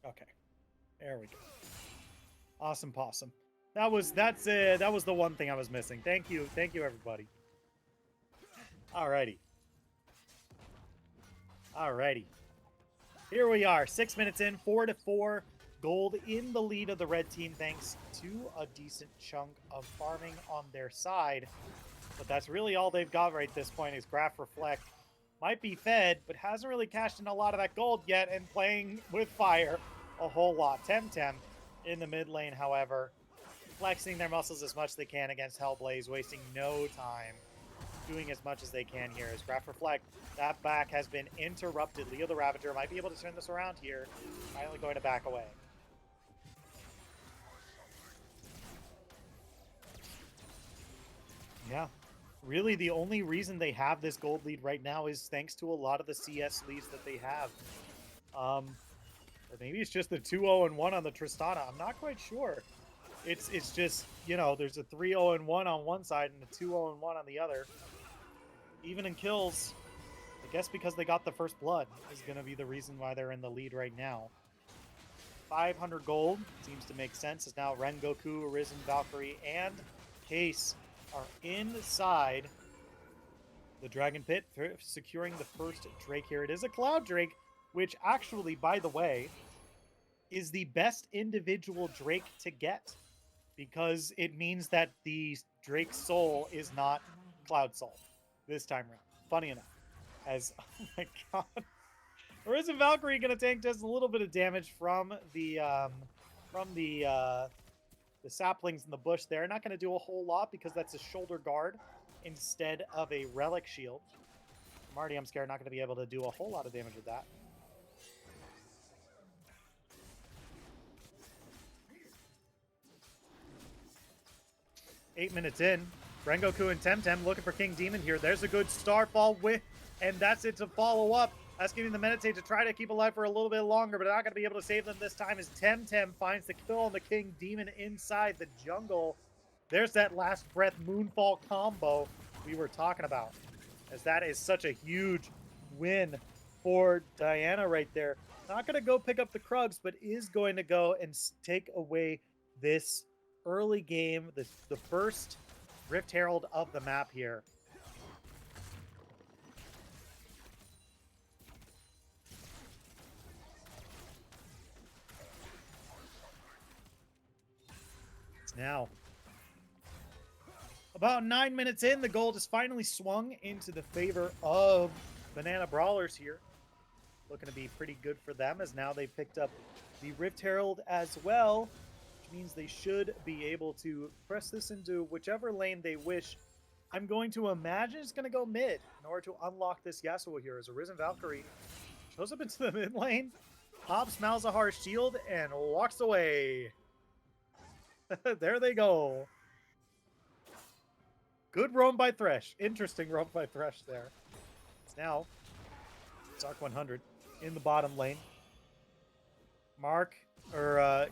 Okay. There we go. Awesome possum. That was the one thing I was missing. Thank you, everybody. Alrighty. Alrighty. Here we are, 6 minutes in, 4-4. Gold in the lead of the red team thanks to a decent chunk of farming on their side. But that's really all they've got right at this point is Graph Reflect. Might be fed, but hasn't really cashed in a lot of that gold yet and playing with fire a whole lot. Temtem in the mid lane, however, flexing their muscles as much as they can against Hellblaze, wasting no time, doing as much as they can here. As Graph Reflect, that back has been interrupted. Leo the Ravager might be able to turn this around here. Finally going to back away. Yeah. Really, the only reason they have this gold lead right now is thanks to a lot of the CS leads that they have. Or maybe it's just the 2-0-1 on the Tristana. I'm not quite sure. It's just, you know, there's a 3-0-1 on one side and a 2-0-1 on the other. Even in kills, I guess because they got the first blood is going to be the reason why they're in the lead right now. 500 gold seems to make sense, as now Rengoku, Arisen, Valkyrie, and Case are inside the Dragon Pit, securing the first Drake here. It is a Cloud Drake, which actually, by the way, is the best individual Drake to get, because it means that the Drake Soul is not Cloud Soul this time around. Funny enough. As, oh my god. Arisen Valkyrie going to tank just a little bit of damage from the saplings in the bush there. Not going to do a whole lot because that's a shoulder guard instead of a relic shield. Marty, I'm scared, not going to be able to do a whole lot of damage with that. Eight minutes in. Rengoku and Temtem looking for King Demon here. There's a good starfall with, and that's it to follow up. That's giving the Meditate to try to keep alive for a little bit longer, but not going to be able to save them this time as Temtem finds the kill on the King Demon inside the jungle. There's that last breath Moonfall combo we were talking about, as that is such a huge win for Diana right there. Not going to go pick up the Krugs, but is going to go and take away this early game, the first Rift Herald of the map here. Now, about 9 minutes in, the gold is finally swung into the favor of Banana Brawlers here. Looking to be pretty good for them, as now they've picked up the Rift Herald as well, which means they should be able to press this into whichever lane they wish. I'm going to imagine it's going to go mid in order to unlock this Yasuo here, as Arisen Valkyrie shows up into the mid lane, pops Malzahar's shield, and walks away. There they go. Good roam by Thresh. Interesting roam by Thresh there. It's now Zark 100 in the bottom lane.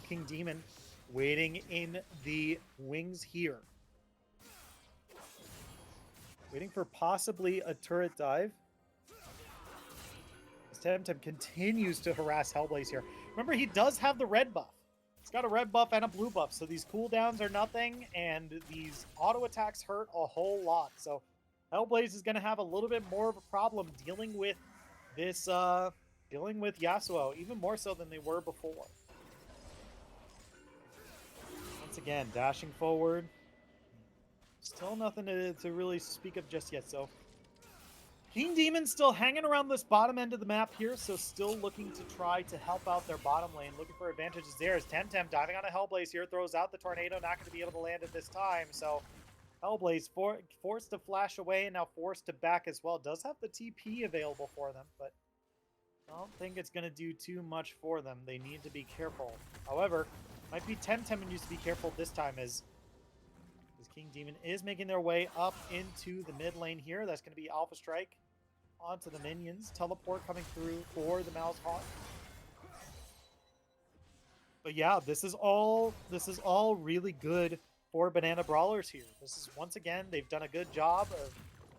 King Demon waiting in the wings here. Waiting for possibly a turret dive. Temtem continues to harass Hellblaze here. Remember, he does have the red buff. It's got a red buff and a blue buff, so these cooldowns are nothing, and these auto attacks hurt a whole lot. So Hellblaze is going to have a little bit more of a problem dealing with this, dealing with Yasuo, even more so than they were before. Once again, dashing forward. Still nothing to really speak of just yet, so King Demon still hanging around this bottom end of the map here, so still looking to try to help out their bottom lane, looking for advantages there. As Temtem diving on a Hellblaze here, throws out the tornado, not going to be able to land it this time, so Hellblaze forced to flash away and now forced to back as well. Does have the TP available for them, but I don't think it's going to do too much for them. They need to be careful. However, might be Temtem needs to be careful this time, as King Demon is making their way up into the mid lane here. That's going to be Alpha Strike onto the minions. Teleport coming through for the Malzahar. But yeah, this is all really good for Banana Brawlers here. This is, once again, they've done a good job of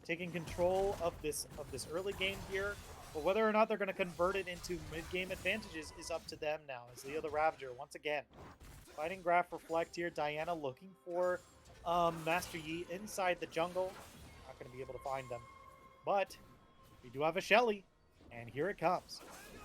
taking control of this early game here. But whether or not they're going to convert it into mid-game advantages is up to them now. As Leo the Ravager, once again, fighting Graph Reflect here. Diana looking for Master Yi inside the jungle. Not going to be able to find them. But we do have a Shelly, and here it comes.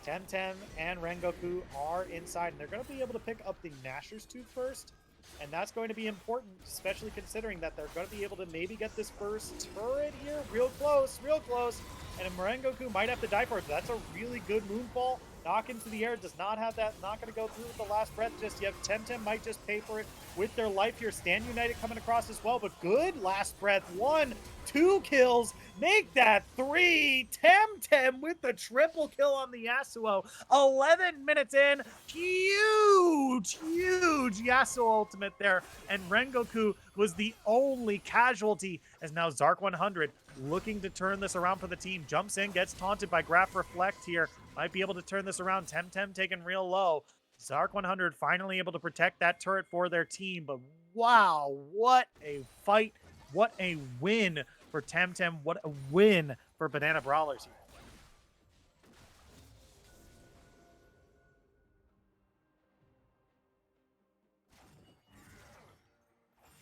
Temtem and Rengoku are inside, and they're going to be able to pick up the Nashor's Tooth first. And that's going to be important, especially considering that they're going to be able to maybe get this first turret here. Real close, real close. And Rengoku might have to die for it. That's a really good moonfall. Knock into the air. Does not have that. Not going to go through with the last breath just yet. Temtem might just pay for it with their life here. Stand United coming across as well. But good last breath. 1, 2 kills. Make that 3. Temtem with the triple kill on the Yasuo. 11 minutes in. Huge, huge Yasuo ultimate there. And Rengoku was the only casualty, as now Zark 100 looking to turn this around for the team. Jumps in, gets taunted by Graph Reflect here. Might be able to turn this around. Temtem taken real low. Zark 100 finally able to protect that turret for their team. But wow, what a fight. What a win for Temtem. What a win for Banana Brawlers here.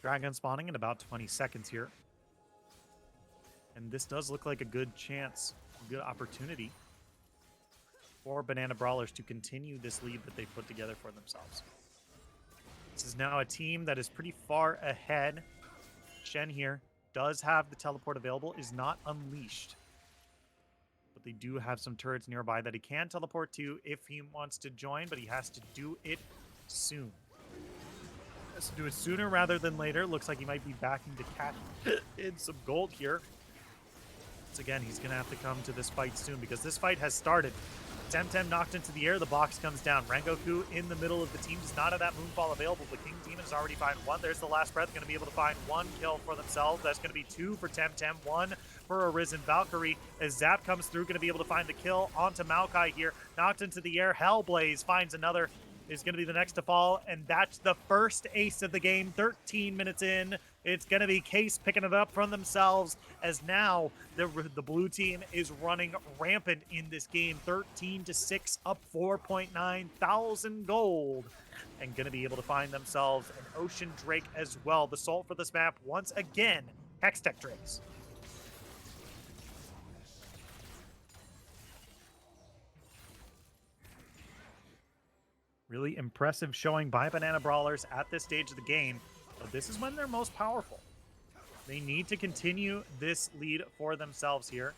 Dragon spawning in about 20 seconds here. And this does look like a good chance, a good opportunity for Banana Brawlers to continue this lead that they put together for themselves. This is now a team that is pretty far ahead. Shen here does have the teleport available, is not unleashed. But they do have some turrets nearby that he can teleport to if he wants to join, but he has to do it soon. Has to do it sooner rather than later. Looks like he might be backing to cash in some gold here. Once again, he's going to have to come to this fight soon because this fight has started. Temtem knocked into the air. The box comes down. Rengoku in the middle of the team does not have that moonfall available. The King Demon has already found 1. There's the last breath. Going to be able to find 1 kill for themselves. That's going to be 2 for Temtem, 1 for Arisen Valkyrie. As Zap comes through, going to be able to find the kill onto Maokai here. Knocked into the air. Hellblaze finds another. Is going to be the next to fall, and that's the first ace of the game. 13 minutes in, it's going to be Case picking it up from themselves, as now the blue team is running rampant in this game. 13-6, up 4.9 thousand gold, and going to be able to find themselves an Ocean Drake as well. The salt for this map, once again, Hextech Drakes. Really impressive showing by Banana Brawlers at this stage of the game, but this is when they're most powerful. They need to continue this lead for themselves here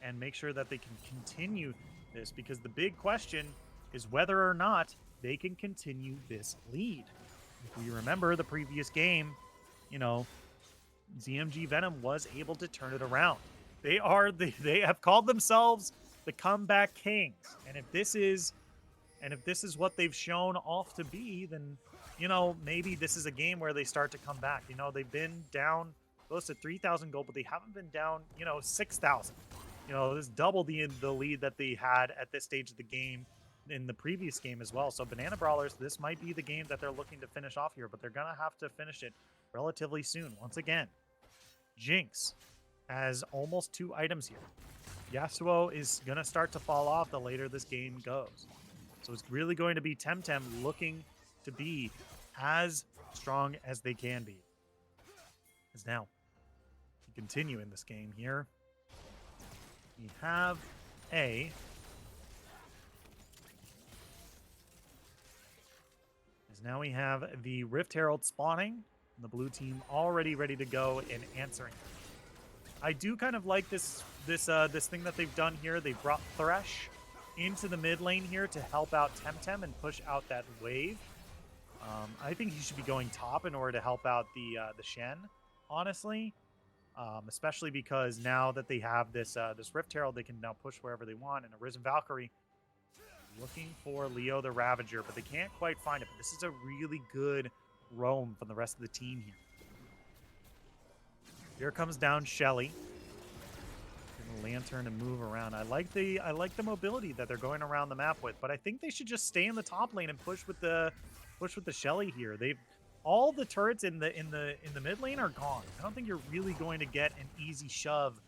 and make sure that they can continue this, because the big question is whether or not they can continue this lead. If we remember the previous game, you know, ZMG Venom was able to turn it around. They have called themselves the comeback kings, and if this is what they've shown off to be, then, you know, maybe this is a game where they start to come back. You know, they've been down close to 3,000 gold, but they haven't been down, you know, 6,000. You know, this doubled the lead that they had at this stage of the game in the previous game as well. So Banana Brawlers, this might be the game that they're looking to finish off here, but they're going to have to finish it relatively soon. Once again, Jinx has almost 2 items here. Yasuo is going to start to fall off the later this game goes. So it's really going to be Temtem looking to be as strong as they can be. As now, to continue in this game here, we have as now we have the Rift Herald spawning, and the blue team already ready to go and answering. I do kind of like this thing that they've done here. They brought Thresh into the mid lane here to help out Temtem and push out that wave. I think he should be going top in order to help out the Shen, honestly. Especially because now that they have this Rift Herald, they can now push wherever they want. And Arisen Valkyrie looking for Leo the Ravager, but they can't quite find it. But this is a really good roam from the rest of the team here. Here comes down Shelly. Lantern and move around. I like the mobility that they're going around the map with, but I think they should just stay in the top lane and push with the Shelly here. All the turrets in the mid lane are gone. I don't think you're really going to get an easy shove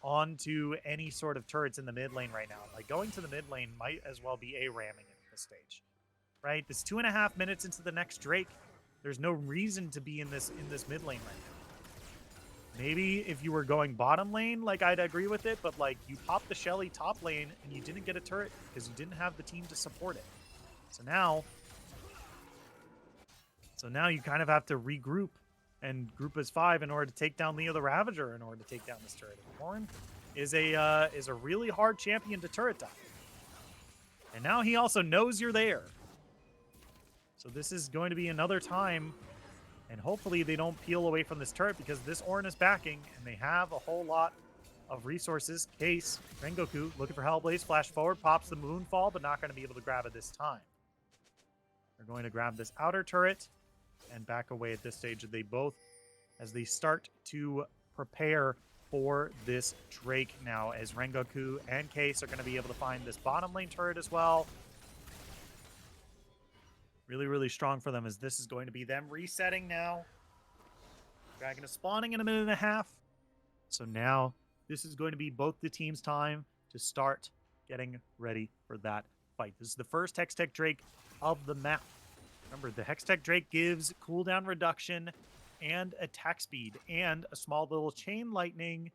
onto any sort of turrets in the mid lane right now. Like, going to the mid lane might as well be A-ramming at this stage, right? This 2.5 minutes into the next Drake. There's no reason to be in this mid lane right now. Maybe if you were going bottom lane, like, I'd agree with it, but like, you popped the Shelly top lane and you didn't get a turret because you didn't have the team to support it. So now you kind of have to regroup and group as 5 in order to take down Leo the Ravager, in order to take down this turret. And Warren is a really hard champion to turret dive. And now he also knows you're there. So this is going to be another time, and hopefully they don't peel away from this turret, because this Ornn is backing, and they have a whole lot of resources. Case, Rengoku looking for Hellblaze, flash forward, pops the Moonfall, but not going to be able to grab it this time. They're going to grab this outer turret and back away at this stage. They both, as they start to prepare for this Drake now, as Rengoku and Case are going to be able to find this bottom lane turret as well. Really, really strong for them, as this is going to be them resetting now. Dragon is spawning in a minute and a half. So now this is going to be both the teams' time to start getting ready for that fight. This is the first Hextech Drake of the map. Remember, the Hextech Drake gives cooldown reduction and attack speed and a small little chain lightning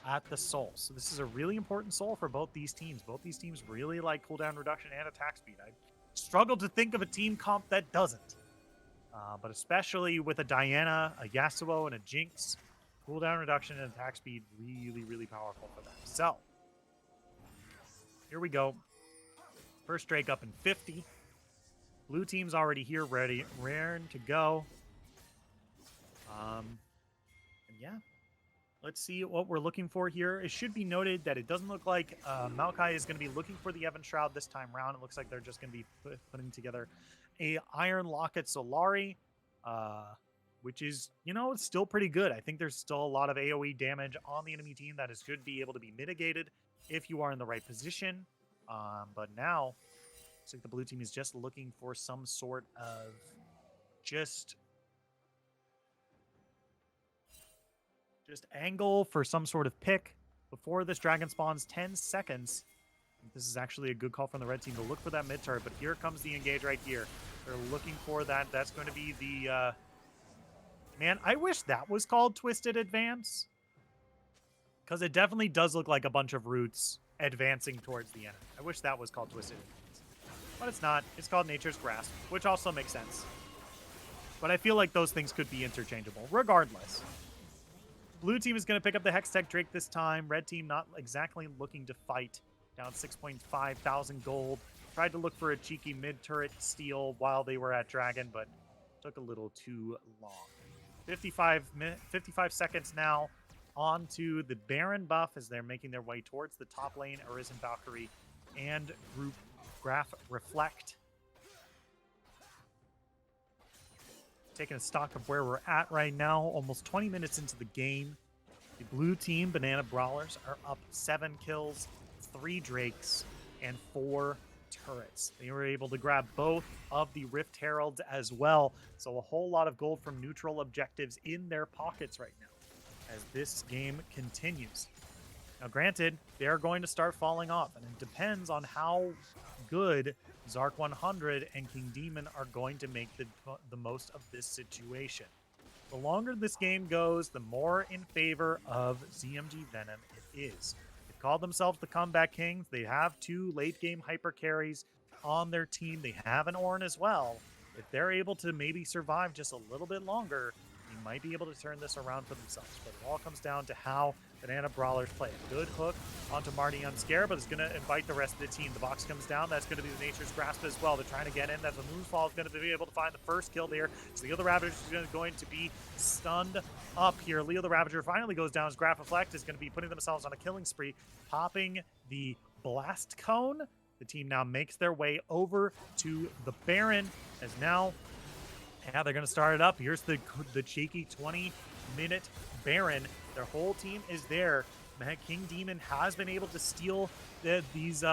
at the soul. So this is a really important soul for both these teams. Both these teams really like cooldown reduction and attack speed. I struggle to think of a team comp that doesn't. But especially with a Diana, a Yasuo, and a Jinx, cooldown reduction and attack speed, really, really powerful for them. So, here we go. First Drake up in 50. Blue team's already here, ready, raring to go. And yeah, let's see what we're looking for here. It should be noted that it doesn't look like Maokai is going to be looking for the Evan Shroud this time around. It looks like they're just going to be putting together a Iron Locket Solari, which is, you know, it's still pretty good. I think there's still a lot of AoE damage on the enemy team that should be able to be mitigated if you are in the right position. But now, looks like the blue team is just looking for some sort of just angle for some sort of pick before this dragon spawns. 10 seconds. This is actually a good call from the red team to look for that mid turret, but here comes the engage right here. They're looking for that. That's going to be the... Man, I wish that was called Twisted Advance, because it definitely does look like a bunch of roots advancing towards the enemy. I wish that was called Twisted Advance, but it's not. It's called Nature's Grasp, which also makes sense. But I feel like those things could be interchangeable. Regardless, blue team is going to pick up the Hextech Drake this time. Red team not exactly looking to fight. Down 6.5 thousand gold. Tried to look for a cheeky mid-turret steal while they were at Dragon, but took a little too long. 55 seconds now onto the Baron buff as they're making their way towards the top lane. Arisen Valkyrie and group Graph Reflect. Taking a stock of where we're at right now, almost 20 minutes into the game. The blue team, Banana Brawlers, are up 7 kills, 3 Drakes, and 4 turrets. They were able to grab both of the Rift Heralds as well, so a whole lot of gold from neutral objectives in their pockets right now as this game continues. Now granted, they're going to start falling off, and it depends on how good Zark 100 and King Demon are going to make the most of this situation. The longer this game goes, the more in favor of ZMG Venom it is. They've called themselves the Comeback Kings. They have 2 late-game hyper carries on their team. They have an Ornn as well. If they're able to maybe survive just a little bit longer, they might be able to turn this around for themselves. But it all comes down to how Banana Brawlers play. A good hook onto Marty Unscare, but it's going to invite the rest of the team. The box comes down. That's going to be the Nature's Grasp as well. They're trying to get in. That's the Moonfall is going to be able to find the first kill there. So Leo the Ravager is going to be stunned up here. Leo the Ravager finally goes down. His Graph Reflect is going to be putting themselves on a killing spree, popping the Blast Cone. The team now makes their way over to the Baron, as now, yeah, they're going to start it up. Here's the cheeky 20-minute Baron. Their whole team is there. King Demon has been able to steal win these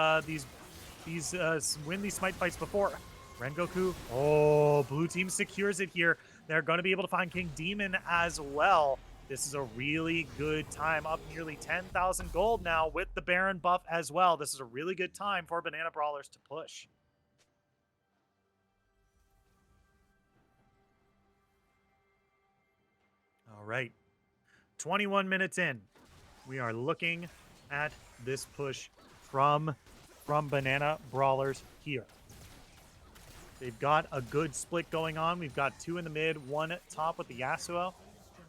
smite fights before. Rengoku, oh, blue team secures it here. They're going to be able to find King Demon as well. This is a really good time, up nearly 10,000 gold now with the Baron buff as well. This is a really good time for Banana Brawlers to push. All right, 21 minutes in. We are looking at this push from Banana Brawlers here. They've got a good split going on. We've got 2 in the mid, 1 top with the Yasuo.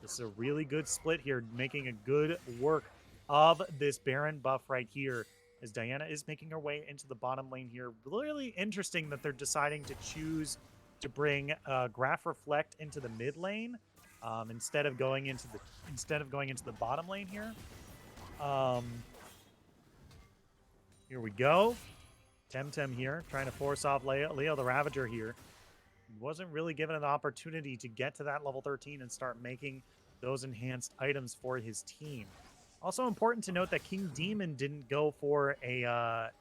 This is a really good split here, making a good work of this Baron buff right here, as Diana is making her way into the bottom lane here. Really interesting that they're deciding to choose to bring Graph Reflect into the mid lane instead of going into the bottom lane here. Here we go. Temtem here, trying to force off Leo the Ravager here. Wasn't really given an opportunity to get to that level 13 and start making those enhanced items for his team. Also important to note that King Demon didn't go for a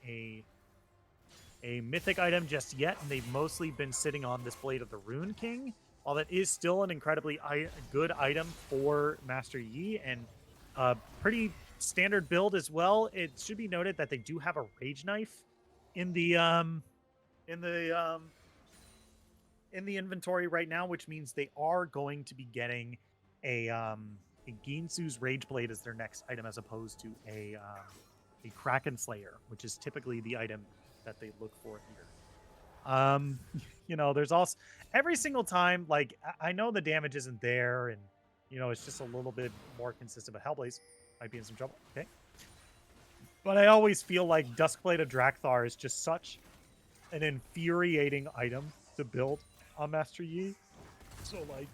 mythic item just yet, and they've mostly been sitting on this Blade of the Rune King. While that is still an incredibly good item for Master Yi and a pretty standard build as well, it should be noted that they do have a Rage Knife in the inventory right now, which means they are going to be getting a Ginsu's Rage Blade as their next item, as opposed to a Kraken Slayer, which is typically the item that they look for here. You know, there's also every single time, like, I know the damage isn't there, and you know, it's just a little bit more consistent, but Hellblaze might be in some trouble. Okay. But I always feel like Duskblade of Drakthar is just such an infuriating item to build on Master Yi. So, like,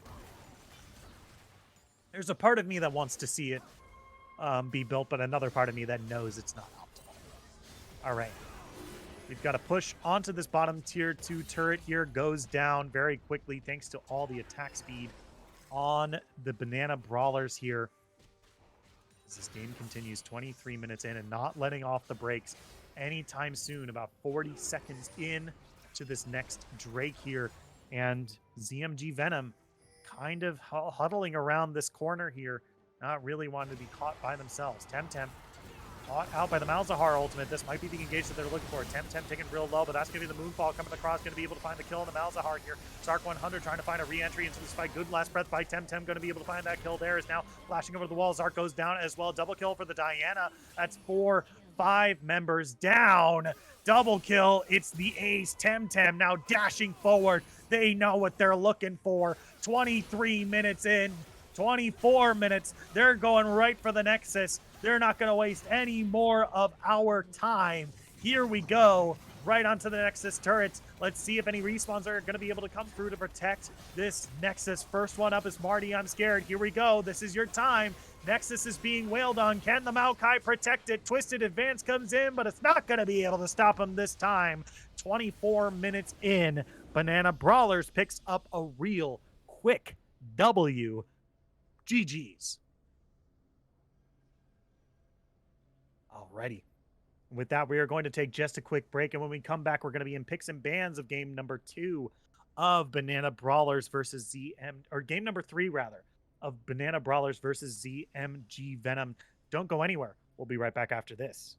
there's a part of me that wants to see it be built, but another part of me that knows it's not optimal. All right. We've got to push onto this bottom tier 2 turret here. Goes down very quickly thanks to all the attack speed on the Banana Brawlers here. As this game continues, 23 minutes in, and not letting off the brakes anytime soon. About 40 seconds in to this next Drake here. And ZMG Venom kind of huddling around this corner here, not really wanting to be caught by themselves. Temtem caught out by the Malzahar ultimate. This might be the engage that they're looking for. Temtem taking real low, but that's going to be the Moonfall coming across, going to be able to find the kill on the Malzahar here. Zark 100 trying to find a re-entry into this fight. Good last breath by Temtem, going to be able to find that kill there. Is now flashing over the wall. Zark goes down as well. Double kill for the Diana. That's 4-5 members down. Double kill. It's the ace. Temtem now dashing forward. They know what they're looking for. 23 minutes in. 24 minutes. They're going right for the Nexus. They're not going to waste any more of our time. Here we go. Right onto the Nexus turrets. Let's see if any respawns are going to be able to come through to protect this Nexus. First one up is Marty. I'm scared. Here we go. This is your time. Nexus is being wailed on. Can the Maokai protect it? Twisted Advance comes in, but it's not going to be able to stop him this time. 24 minutes in. Banana Brawlers picks up a real quick W. GG's. Alrighty. With that, we are going to take just a quick break, and when we come back, we're going to be in picks and bans of game number 2 of Banana Brawlers versus game number 3 rather, of Banana Brawlers versus ZMG Venom. Don't go anywhere. We'll be right back after this.